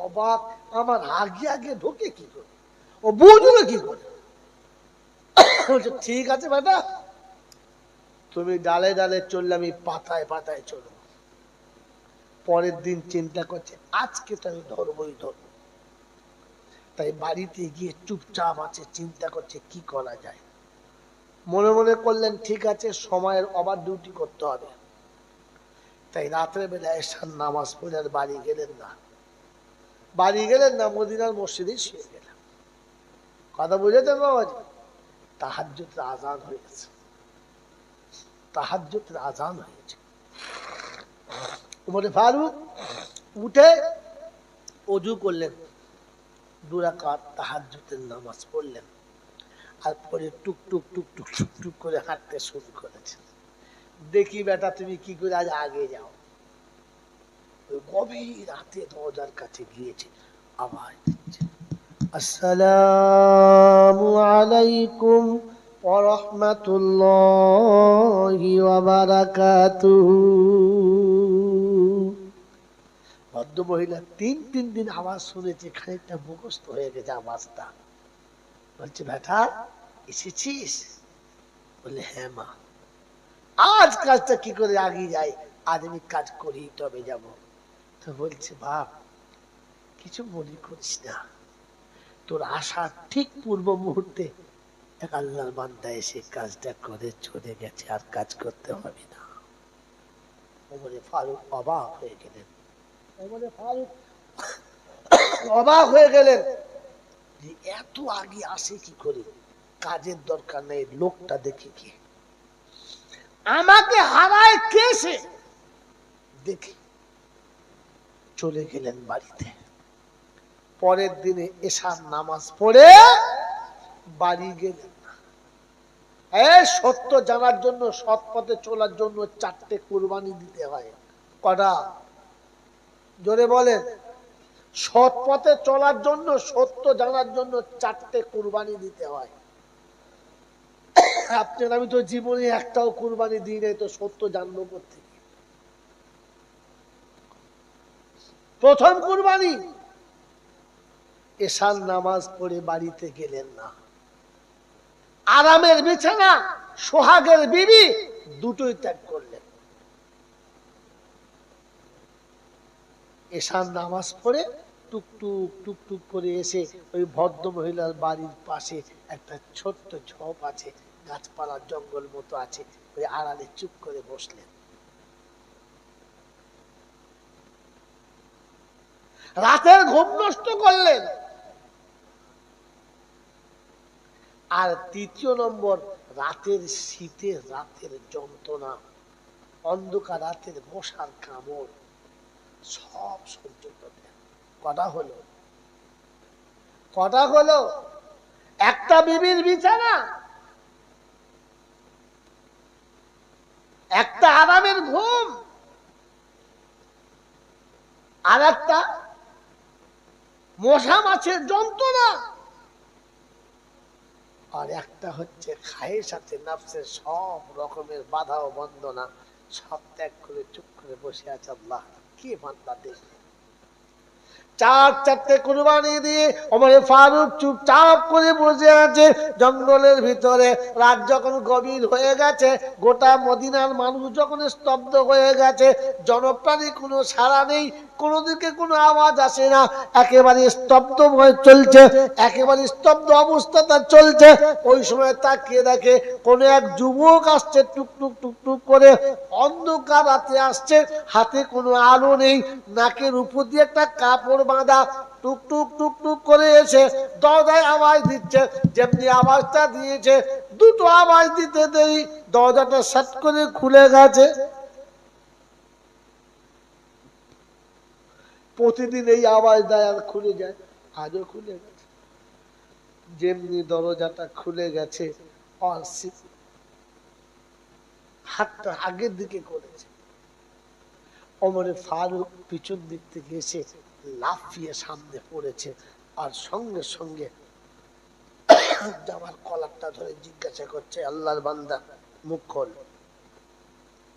অবাক, আমার আগে আগে ঢোকে কি করে, ও বুঝলো কি করে? ঠিক আছে বেটা, তুমি ডালে ডালে চললে, আমি পাতায় পাতায় চলবো। পরের দিন চিন্তা করছে, আজকে তো আমি ধরবই ধরবো। তাই বাড়িতে গিয়ে চুপচাপ আছে, চিন্তা করছে কি করা যায়। মনে মনে করলেন, ঠিক আছে, সময়ের ওভার ডিউটি করতে হবে। তাই রাত্রে বেলা এসার নামাজ পড়ে আর বাড়ি গেলেন না, মদিনার মসজিদে শুয়ে গেলেন। কথা বুঝেছেন বাবাজি? তাহাজ্জুদের আজান হয়েছে, তাহাজ্জুদের আজান হয়েছে। ওমরে ফারুক উঠে ওযু করলেন, 2 রাকাত তাহাজ্জুদের নামাজ পড়লেন, আর পরে টুক টুক টুক টুক টুক টুক করে হাঁটতে শুরু করেছেন। দেখি বেটা, তুমি কি করে আজ আগে যাও। গভীর রাতে দরজার কাছে গিয়েছে, আওয়াজ দিচ্ছে, আসসালামু আলাইকুম ওয়া রাহমাতুল্লাহি ওয়া বারাকাতুহু। ভদ্র মহিলা তিন দিন আওয়াজ শুনেছে, খানিকটা মুখস্থ হয়ে গেছে আওয়াজটা। বলছে, বেটা এসেছিস? বলে, হ্যাঁ মা। আজ কাজটা কি করে আগিয়ে যায়, আজ আমি কাজ করি তবে যাব। তো বলছে, বাপ কিছু মনে করিস না, তোর আসার ঠিক পূর্ব মুহূর্তে এক আল্লাহর বান্দা এসে কাজটা করে চলে গেছে, আর কাজ করতে হবে না। ওমরে ফারুক অবাক হয়ে গেলেন। অবাক হয়ে গেলেন যে এত আগে আসে কি করে, কাজের দরকার নেই, লোকটা দেখি কি আমাকে হারায় কে সে দেখি। চলে গেলেন বাড়িতে। পরের দিনে এশার নামাজ পড়ে বাড়ি গেলেন। সত্য জানার জন্য, সৎ পথে চলার জন্য 4টে কুরবানি দিতে হয়। কটা? জোরে বলেন। সৎ পথে চলার জন্য, সত্য জানার জন্য 4টে কুরবানি দিতে হয়। আপনার আমি তো জীবনে একটাও কুরবানি দিই নাই, তো সত্য জানবো কোত্থেকে? প্রথম কুরবানি, এশার নামাজ পড়ে বাড়িতে গেলেন না। আরামের বিছানা, সোহাগের বিবি দুটোই ত্যাগ করলেন। এশার নামাজ পড়ে টুকটুক টুকটুক করে এসে ওই ভদ্র মহিলার বাড়ির পাশে একটা ছোট্ট ঝোপ আছে, গাছপালা জঙ্গল মতো আছে, ওই আড়ালে চুপ করে বসলেন। রাতের ঘুম নষ্ট করলেন। আর তৃতীয় নম্বর, রাতের শীতের, রাতের যন্ত্রণা, অন্ধকার রাতের মশার কামড় সব সহ্য করলেন। কটা হলো? কটা হলো? একটা বিবির বিছানা, একটা আরামের ঘুম, আর একটা মশা মাছের যন্ত্রণা, আর একটা হচ্ছে খায়ের সাথে নাফসের সব রকমের বাধা ও বন্দনা সব ত্যাগ করে চুপ করে বসে আছে। আল্লাহ কি বান্দা দেখবে। 4টে কুরবানি দিয়ে ওমর ফারুক চুপচাপ করে বসে আছে জঙ্গলের ভিতরে। রাত যখন গভীর হয়ে গেছে, গোটা মদিনার মানুষ যখন স্তব্ধ হয়ে গেছে, জনপ্রাণী কোনো সাড়া নেই, কোনো দিকে কোনো আওয়াজ আসে না, একেবারে স্তব্ধ হয়ে চলছে, একেবারে স্তব্ধ অবস্থাটা চলছে। ওই সময় তাকিয়ে দেখে কোনো এক যুবক আসছে টুকটুক টুকটুক করে, অন্ধকার রাতে আসছে, হাতে কোনো আলো নেই, নাকের উপর দিয়ে একটা কাপড় বাঁধা, টুকটুক টুকটুক করে এসে দরজায় আওয়াজ দিচ্ছে। যেমনি আওয়াজটা দিয়েছে, দুটো আওয়াজ দিতে দেরি দরজাটা সাট করে খুলে গেছে। প্রতিদিন এই আওয়াজ দেয় আর খুলে যায়, আজও খুলে গেছে। যেমনি দরজাটা খুলে গেছে, হাতটা আগের দিকে করেছে। ওমরে ফারুক পিছন দিক থেকে এসে লাফিয়ে সামনে পড়েছে, আর সঙ্গে সঙ্গে জামার কলারটা ধরে জিজ্ঞাসা করছে, আল্লাহর বান্দা মুখ খোল,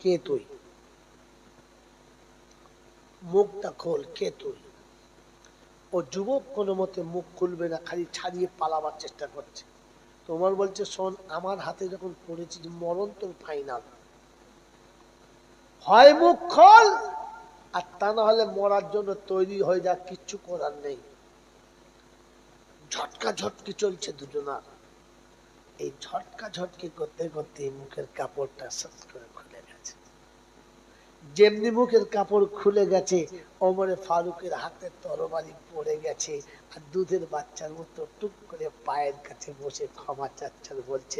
কে তুই? মুখটা খোল, কে তুই? ও যুবক কোনো মতে মুখ খুলবে না, খালি ছাড়িয়ে পালাবার চেষ্টা করছে। তোমার বলছে, শোন, আমার হাতে যখন পড়েছি, মরণ তোর ফাইনাল, হয় মুখ খোল, আর তা না হলে মরার জন্য তৈরি হয়ে যা, কিচ্ছু করার নেই। ঝটকা ঝটকি চলছে দুজনার। এই ঝটকা ঝটকি করতে করতে মুখের কাপড়টা সট করে খুলে গেছে। যেমনি মুখের কাপড় খুলে গেছে, ওমরে ফারুকের হাতে তরবারি পড়ে গেছে, আর দুধের বাচ্চার মতো টুক করে পায়ের কাছে বসে ক্ষমা চাচ্ছেন, বলছে,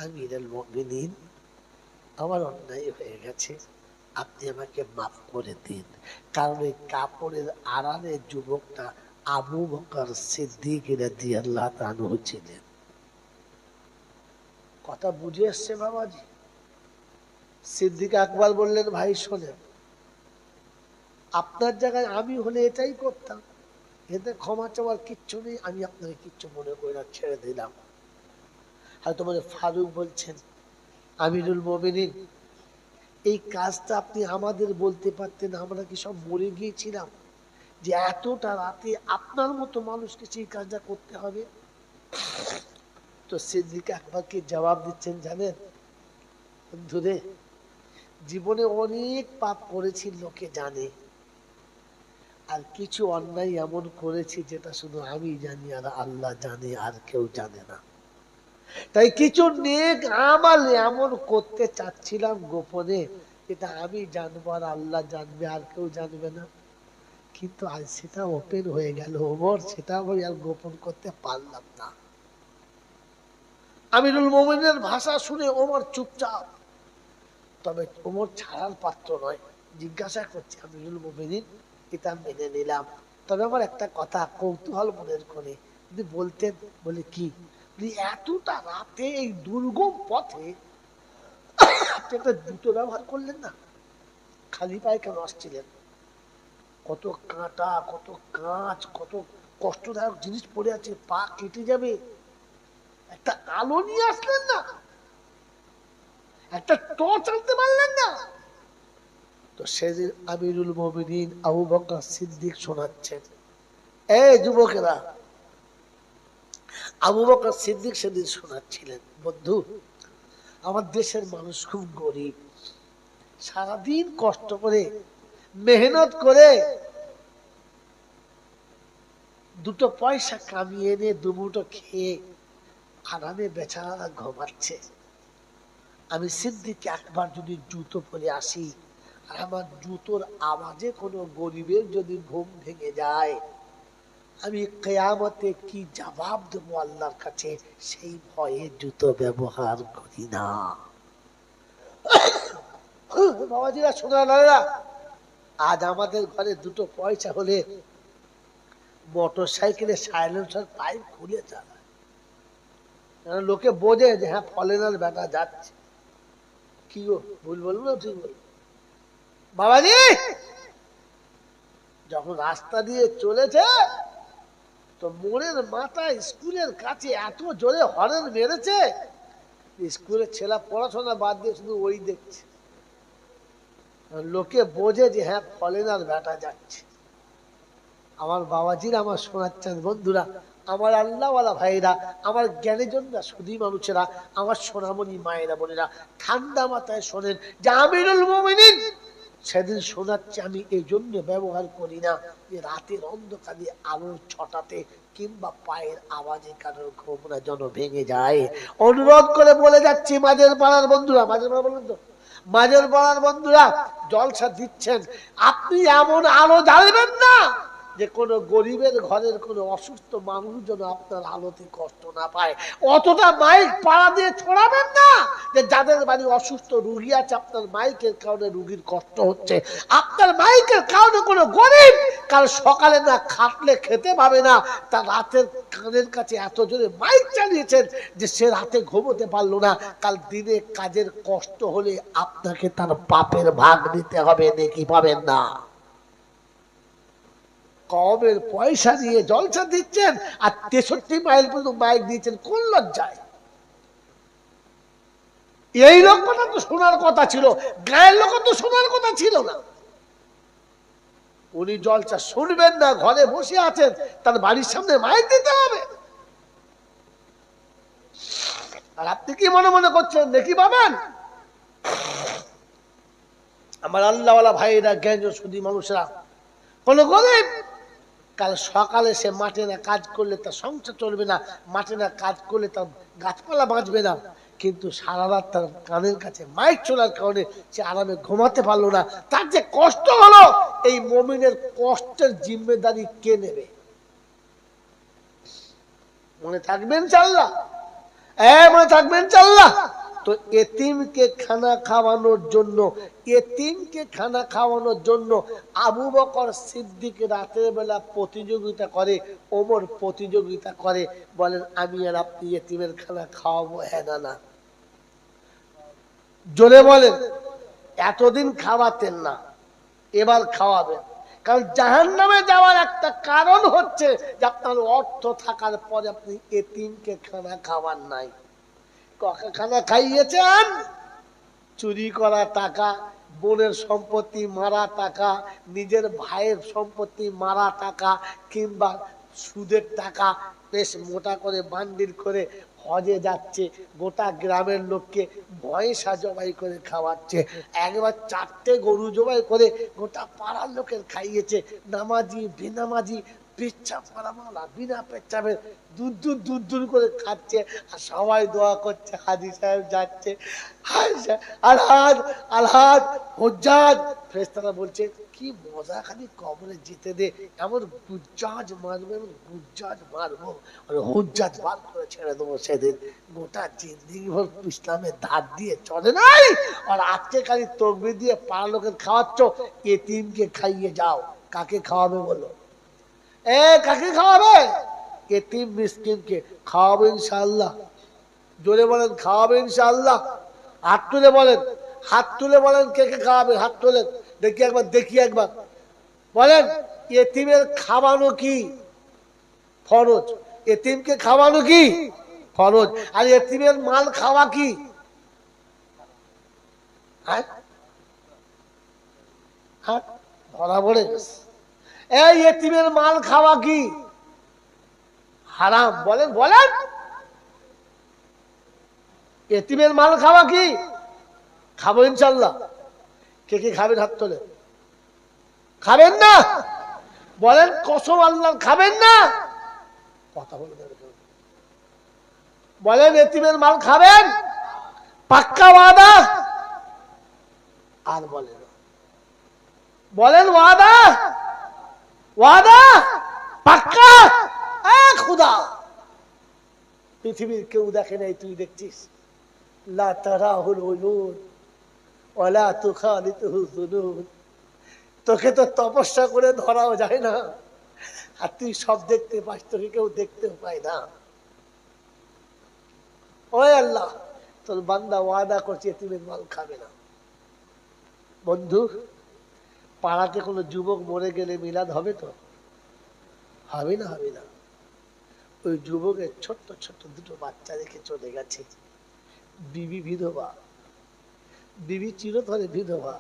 আমিরুল মুমিনিন, আমার অন্যায় হয়ে গেছে, আপনি আমাকে মাফ করে দিন। কারণ এই কাপড়ের আড়ালে যুবকটা আবু বকর সিদ্দিক রাদিয়াল্লাহু তাআলা ছিলেন। কথা বুঝে এসছে বাবাজি? সিদ্দিক আকবর বললেন, ভাই শোনেন, আপনার জায়গায় আমি হলে এটাই করতাম। এতে ক্ষমা চাওয়ার কিচ্ছু নেই, আমি আপনাকে কিচ্ছু মনে করি না, ছেড়ে দিলাম। হয়তো মানে ফারুক বলছেন, আমিরুল মুমিনিন, এই কাজটা আপনি আমাদের বলতে পারতেন, আমরা কি সব মরে গিয়েছিলাম যে এতটা রাতে আপনার মতো মানুষকে সেই কাজটা করতে হবে? তো সিদ্দিক আকবর কি জবাব দিচ্ছেন জানেন? বন্ধুরে, জীবনে অনেক পাপ করেছি, লোকে জানে, আর কিছু অন্যায় এমন করেছি যেটা শুধু আমি জানি আর আল্লাহ জানে, আর কেউ জানে না। তাই কিছু নেক আমল এমন করতে চাচ্ছিলাম গোপনে, এটা আমি জানবো আর আল্লাহ জানবে, আর কেউ জানবে না। কিন্তু আজ সেটা ওপেন হয়ে গেল ওমর, সেটা আমি আর গোপন করতে পারলাম না। আমিরুল মুমিনের ভাষা শুনে ওমর চুপচাপ। তবে ওমর ছাড়ার পাত্র নয়, জিজ্ঞাসা করছে, আমিরুল মুমিনিন, এটা মেনে নিলাম, তবে আমার একটা কথা কৌতূহল মনের করে যদি বলতেন। বলে কি? এতটা রাতে এই দুর্গম পথে আপনি একটা জুতো ব্যবহার করলেন না? খালি পায়ে কেন আসছিলেন? কত কাঁটা, কত কাঁচ, কত কষ্টদায়ক জিনিস পড়ে আছে, পা কেটে যাবে, একটা আলো নিয়ে আসলেন না? একটা টর্চ আনতে পারলেন না? তো সেদিন আমিরুল মুমিনিন আবু বকর সিদ্দিক শোনাচ্ছেন, এই যুবকেরা, আবু বকর সিদ্দিক সেদিন শোনাচ্ছিলেন, বন্ধু, আমার দেশের মানুষ খুব গরিব, সারাদিন কষ্ট করে মেহনত করে দুটো পয়সা কামিয়ে এনে দুমুঠো খেয়ে আরামে বেচারা ঘুমাচ্ছে। আমি সিদ্দিক আকবর যদি জুতো পরে আসি আর আমার জুতোর আওয়াজে কোনো গরিবের যদি ঘুম ভেঙে যায়, আমি কিয়ামতে কি জবাব দেবো আল্লাহর কাছে, সেই ভয়ে জুতো ব্যবহার করি না। বাবাজিরা, শোনা, আজ আমাদের ঘরে দুটো পয়সা হলে মোটর সাইকেলে সাইলেন্সার পাইপ খুলে চালায়, লোকে বোঝে যে হ্যাঁ ফলেনার বেটা যাচ্ছে। কি গো, ভুল বলবো না ঠিক বলবো? বাবাজি যখন রাস্তা দিয়ে চলেছে তো মোড়ের মাথায় স্কুলের কাছে এত জোরে হর্ন মেরেছে, স্কুলের ছেলে পড়াশোনা বাদ দিয়ে শুধু ওই দেখছে, লোকে বোঝে যে হ্যাঁ ফলেনার বেটা যাচ্ছে। আমার বাবাজিরা আমার শোনাচ্ছেন, বন্ধুরা, আমার আল্লাহওয়ালা ভাইরা, আমার জ্ঞানীজনরা, সুধী মানুষেরা, আমার সোনামণি মায়েরা বোনেরা, ঠান্ডা মাথায় শোনেন যে আমিরুল মুমিনিন সেদিন শোনাচ্ছে, আমি এই জন্য ব্যবহার করি না যে রাতের অন্ধকারে আলোর ছটাতে কিংবা পায়ের আওয়াজে কারোর ঘুমরা যেন ভেঙে যায়। অনুরোধ করে বলে যাচ্ছি, মাঝের পাড়ার বন্ধুরা, মাঝের পাড়া বলেন তো, মাঝের পাড়ার বন্ধুরা জলসা দিচ্ছেন, আপনি এমন আলো জ্বালবেন না যে কোনো গরিবের ঘরের কোনো অসুস্থ মানুষ যেন আপনার আলোতে কষ্ট না পায়। অতটা মাইক পাড়া দিয়ে ছড়াবেন না যে যাদের বাড়ি অসুস্থ রুগী আছে, আপনার মাইকের কারণে রুগীর কষ্ট হচ্ছে, আপনার মাইকের কারণে কোনো গরিব কাল সকালে না খাটলে খেতে পাবে না, তার রাতের কানের কাছে এত জোরে মাইক চালিয়েছেন যে সে রাতে ঘুমোতে পারলো না, কাল দিনে কাজের কষ্ট হলে আপনাকে তার পাপের ভাগ দিতে হবে, নেকি পাবেন না। কমের পয়সা নিয়ে জলসা দিচ্ছেন আর 63 মাইল পর্যন্ত মাইক দিয়েছেন, কোন লজ্জায়? এই লোকটা তো শোনার কথা ছিল, গায়ের লোক তো শোনার কথা ছিল না। উনি জলসা শুনবেন না, ঘরে বসে আছেন, তার বাড়ির সামনে মাইক দিতে হবে। আর আপনি কি মনে মনে করছেন দেখি পাবেন? আমার আল্লাহওয়ালা ভাইরা, জ্ঞান সুধী মানুষরা, কোন গরিব কাল সকালে সে মাঠে না কাজ করলে তার সংসার চলবে না, মাঠে না কাজ করলে তার গাছপালা বাঁচবে না, কিন্তু সারা রাত তার কানের কাছে মাইক চলার কারণে সে আরামে ঘুমাতে পারলো না, তার যে কষ্ট হলো, এই মুমিনের কষ্টের জিম্মেদারি কে নেবে? মনে থাকবেন চাল্লা, মনে থাকবেন চাল্লা। তো এতিমকে খানা খাওয়ানোর জন্য, এতিমকে খানা খাওয়ানোর জন্য আবু বকর সিদ্দিক রাতের বেলা প্রতিযোগিতা করে, ওমর প্রতিযোগিতা করে, বলেন আমি আর আপনি এতিমের খানা খাওয়াবো, হ্যাঁ না না? জোরে বলেন। এতদিন খাওয়াতেন না, এবার খাওয়াবেন। কারণ জাহান্নামে যাওয়ার একটা কারণ হচ্ছে যে আপনার অর্থ থাকার পরে আপনি এতিমকে খানা খাওয়ার নাই। কাকে খানা খাইয়েছেন? চুরি করা টাকা, বোনের সম্পত্তি মারা টাকা, নিজের ভাইয়ের সম্পত্তি মারা টাকা, কিংবা সুদের টাকা বেশ মোটা করে বান্ডিল করে হজে যাচ্ছে, গোটা গ্রামের লোককে পয়সা জবাই করে খাওয়াচ্ছে। একবার 4টে গরু জবাই করে গোটা পাড়ার লোকের খাইয়েছে। নামাজি বেনামাজি পেচ্ছাপ করা বিনা পেচ্ছাপের দূর দূর দূর দূর করে খাচ্ছে, আর সবাই দোয়া করছে হাজি সাহেব যাচ্ছে। আলহাজ আলহাজ হুজ্জাজ, ফেরেশতারা বলছে কি মজা, খালি কবরে যেতে দে, এমন গুজ্জাজ মারবো, এমন গুজ্জাজ মারবো, আর হুজ্জাজ বার করে ছেড়ে দেবো সেদিন। গোটা জিন্দিগি ভর ইসলামের ধার দিয়ে চলে নাই, আর আজকে খালি তকবির দিয়ে পাড়া লোকের খাওয়াচ্ছ। এতিমকে খাইয়ে যাও। কাকে খাওয়াবে বলো? কাকে খাওয়াবে? এতিম মিসকিনকে খাওয়াবে ইনশাআল্লাহ। জোরে বলেন খাওয়াবে ইনশাআল্লাহ। হাত তুলে বলেন, হাত তুলে বলেন কে কে খাওয়াবে, হাত তুলেন দেখি একবার, দেখি একবার বলেন। এতিমের খাওয়ানো কি ফরজ? এতিমকে খাওয়ানো কি ফরজ? আর এতিমের মাল খাওয়া কি? ধরা পড়ে গেছে। এই এতিমের মাল খাওয়া কি হারাম? বলেন বলেন, এতিমের মাল খাওয়া কি? খাবো ইনশাল্লাহ। কে কে খাবেন হাত তোলে? খাবেন না? বলেন কসম আল্লাহ খাবেন না? কথা বলে বলেন এতিমের মাল খাবেন? পাক্কা ওয়াদা? আর বলেন, বলেন ওয়াদা? ওয়াদা পাক্কা? খুদা পৃথিবীর কেউ দেখে নাই, তুই দেখছিস। লা তারাহুল উয়ুন ওয়ালা তুখালিতুহু যুনুন। তোকে তো তপস্যা করে ধরাও যায় না, আর তুই সব দেখতে পাস, তোকে কেউ দেখতেও পায় না। ওই আল্লাহ, তোর বান্দা ওয়াদা করছে এতিমের মাল খাবে না। বন্ধু, পাড়াতে কোনো যুবক মরে গেলে মিলাদ হবে তো? হবে না? হবে না। ওই যুবকের ছোট্ট ছোট্ট দুটো বাচ্চা রেখে চলে গেছে। বিবি বিধবা, বিবি চিরতরে বিধবা,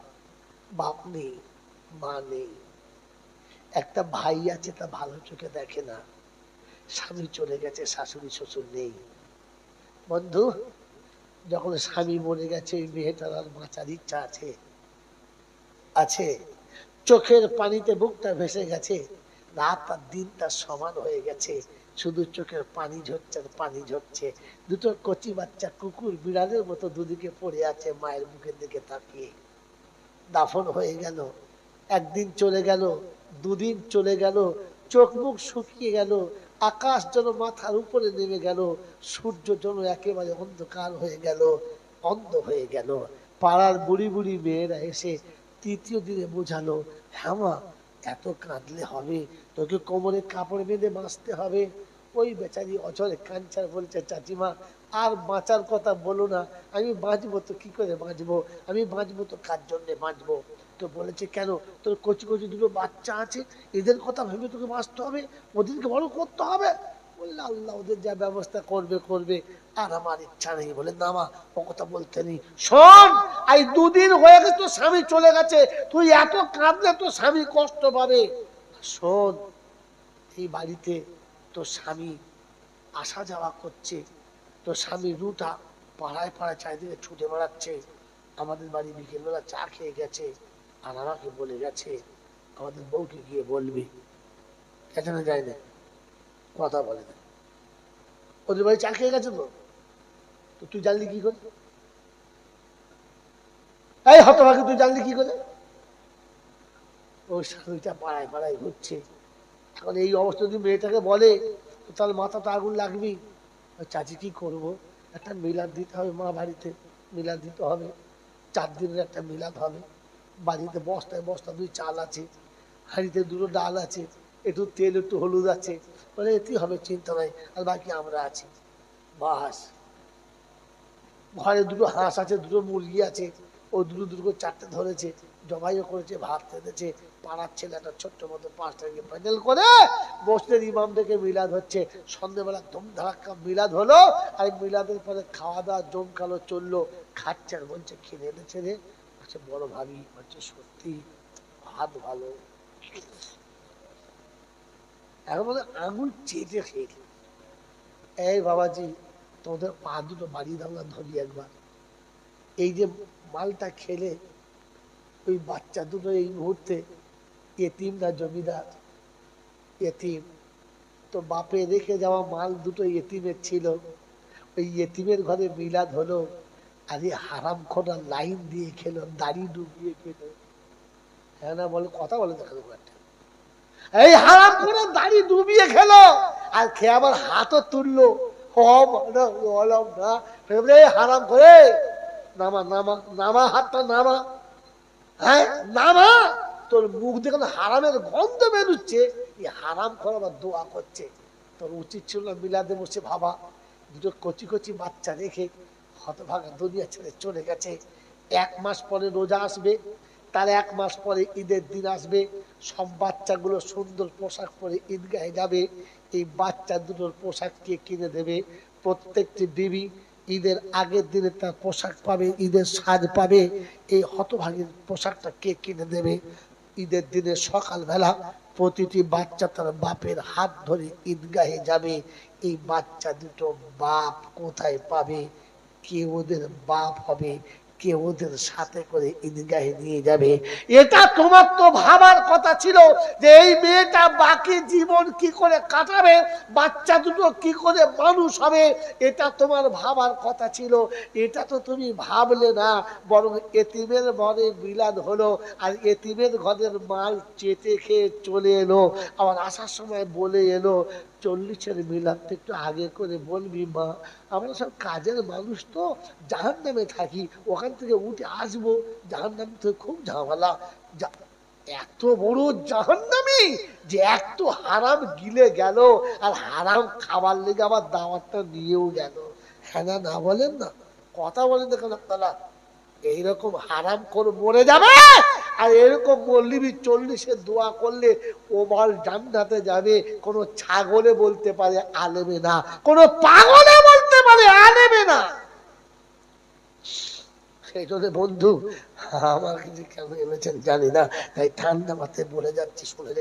বাপ নেই মা নেই। একটা ভাই আছে, তা ভালো চোখে দেখে না। স্বামী চলে গেছে, শাশুড়ি শ্বশুর নেই। বন্ধু, যখন স্বামী মরে গেছে, ওই মেয়েটার আর বাঁচার ইচ্ছা আছে? আছে। চোখের পানিতে বুকটা ভেসে গেছে, রাত আর দিন তার সমান হয়ে গেছে, শুধু চোখের পানি ঝরছে আর পানি ঝরছে। দুটো কচি বাচ্চা কুকুর বিড়ালের মতো দুদিকে পড়ে আছে মায়ের মুখের দিকে তাকিয়ে। দাফন হয়ে গেল, একদিন চলে গেল, দুদিন চলে গেল, চোখ মুখ শুকিয়ে গেল, আকাশ যেন মাথার উপরে নেমে গেল, সূর্য যেন একেবারে অন্ধকার হয়ে গেল, অন্ধ হয়ে গেল। পাড়ার বুড়ি বুড়ি মেয়েরা এসে তৃতীয় দিনে বোঝালো, হ্যাঁ মা, এত কাঁদলে হবে, তোকে কোমরে কাপড় বেঁধে বাঁচতে হবে। ওই বেচারি অচরে কাঞ্চার বলছে, চাচিমা আর বাঁচার কথা বলো না, আমি বাঁচবো তো কি করে বাঁচবো, আমি বাঁচবো তো কার জন্যে বাঁচবো? তো বলেছে কেন, তোর কচি কচি দুটো বাচ্চা আছে, এদের কথা ভেবে তোকে বাঁচতে হবে, ওদেরকে বড় করতে হবে। বললে আল্লাহ ওদের যা ব্যবস্থা করবে করবে, আর আমার ইচ্ছা নেই। বলে না মা, ও কথা বলতে নেই। শোন, এই 2 দিন হয়ে গেছে তোর স্বামী চলে গেছে, তুই এত কাঁদলে তোর স্বামী কষ্ট পাবে। শোন, এই বাড়িতে তোর স্বামী আসা যাওয়া করছে, তোর স্বামী রুটা পাড়ায় পাড়ায় চারিদিকে ছুটে বেড়াচ্ছে। আমাদের বাড়ি বিকেলবেলা চা খেয়ে গেছে, আর আমাকে বলে গেছে আমাদের বউকে গিয়ে বলবি। এখানে যায় না, কথা বলে না, ওদের বাড়ি চা খেয়ে গেছে। তো তুই জানলি কি করে? এই হতভাগী, তুই জানলি কি করে? ওই স্বামীটা পাড়ায় পাড়ায় ঘুরছে। এখন এই অবস্থা যদি মেয়েটাকে বলে, তাহলে মাথাটা আগুন লাগবেই। চাচি কি করবো, একটা মিলাদ দিতে হবে, মা বাড়িতে মিলাদ দিতে হবে, 4 দিনের একটা মিলাদ হবে। বাড়িতে বস্তায় বস্তা 2 চাল আছে, হাঁড়িতে 2 ডাল আছে, একটু তেল একটু হলুদ আছে। বলে এতেই হবে, চিন্তা নাই, আর বাকি আমরা আছি। বাস, ঘরে 2 হাঁস আছে, 2 মুরগি আছে, ও দুটো দুটো করে চারটে ধরেছে, জবাইও করেছে, ভাত রেঁধেছে, পাড়ার ছেলে একটা ছোট্ট মতো 5 টাকা প্যান্ডেল করে মসজিদের ইমাম থেকে মিলাদ হচ্ছে। সন্ধ্যেবেলা ধুমধারাক্কা মিলাদ হলো, আর মিলাদের পরে খাওয়া দাওয়া জমকালো চললো। খাচ্ছে আর বলছে খিদে এনেছে রে, বলছে বড় ভাবি, বলছে সত্যি ভাত ভালো। এখন বলে আঙুল চেটে খেয়ে, এই বাবাজি তোমাদের পা দুটো বাড়ি দাও না, ধরি একবার। এই যে মালটা খেলে ওই বাচ্চা দুটো এই মুহূর্তে এতিম না জমিদার? এতিম। তো বাপে রেখে যাওয়া মাল দুটো এতিমের ছিল, ওই এতিমের ঘরে মিলাদ হলো, আর এই হারাম খোটা লাইন দিয়ে খেলো, দাড়ি ডুবিয়ে খেলো। হ্যাঁ না বলে, কথা বলে দেখা দেবো একটা। এই হারাম খোটা দাড়ি ডুবিয়ে খেলো, আর খেয়ে আবার হাতও তুললো। হারাম করে নামা নামা নামা, হাতটা নামা। হ্যাঁ নামা, তোর মুখ দেখে হারামের গন্ধ বেরোচ্ছে, এই হারাম খোর আবার দোয়া করছে। তোর উচিত ছিল না মিলাদে বসে ভাবা। দুটো কচি কচি বাচ্চা রেখে হতভাগা দুনিয়া ছেড়ে চলে গেছে। 1 মাস পরে রোজা আসবে, তার 1 মাস পরে ঈদের দিন আসবে। সব বাচ্চাগুলো সুন্দর পোশাক পরে ঈদগাহে যাবে। এই বাচ্চা দুটোর পোশাক কে কিনে দেবে? প্রত্যেকটি বিবি ঈদের আগের দিনে তার পোশাক পাবে, ঈদের সাজ পাবে। এই হতভাগীর পোশাকটা কে কিনে দেবে? ঈদের দিনে সকালবেলা প্রতিটি বাচ্চা তার বাপের হাত ধরে ঈদগাহে যাবে। এই বাচ্চা দুটো বাপ কোথায় পাবে? কে ওদের বাপ হবে? কে ওদের সাথে করে ঈদগাহে নিয়ে যাবে? এটা তোমার তো ভাবার কথা ছিল যে এই মেয়েটা বাকি জীবন কি করে কাটাবে, বাচ্চা দুটো কি করে মানুষ হবে, এটা তোমার ভাবার কথা ছিল। এটা তো তুমি ভাবলে না, বরং এতিমের ঘরে মিলাদ হলো, আর এতিমের ঘরের মাল চেটে খেয়ে চলে এলো। আবার আসার সময় বলে এলো 40-এর মিলাদ একটু আগে করে বলবি মা, আমরা সব কাজের মানুষ তো জাহান্নামে থাকি, ওখান থেকে উঠে আসবো, জাহান্নাম তো খুব ঝামেলা। এত বড় জাহান্নামী যে এত হারাম গিলে গেল, আর হারাম খাবার লেগে আবার দাওয়াতটা নিয়েও গেল। হ্যাঁ না, না বলেন না? কথা বলেন দেখেন আপনারা। এইরকম হারাম করে মরে যাবে, আর এরকম মল্লিবি 40-এর দোয়া করলে ও মাল জান্নাতে যাবে। কোন ছাগলে বলতে পারে আলেমে না, কোন পাগলে বলতে পারে আলেমে না। সেই জন্য বন্ধু, আমার কিছু কেন এনেছেন জানি না, তাই ঠান্ডা মাথায় বলে যাচ্ছি, শুনে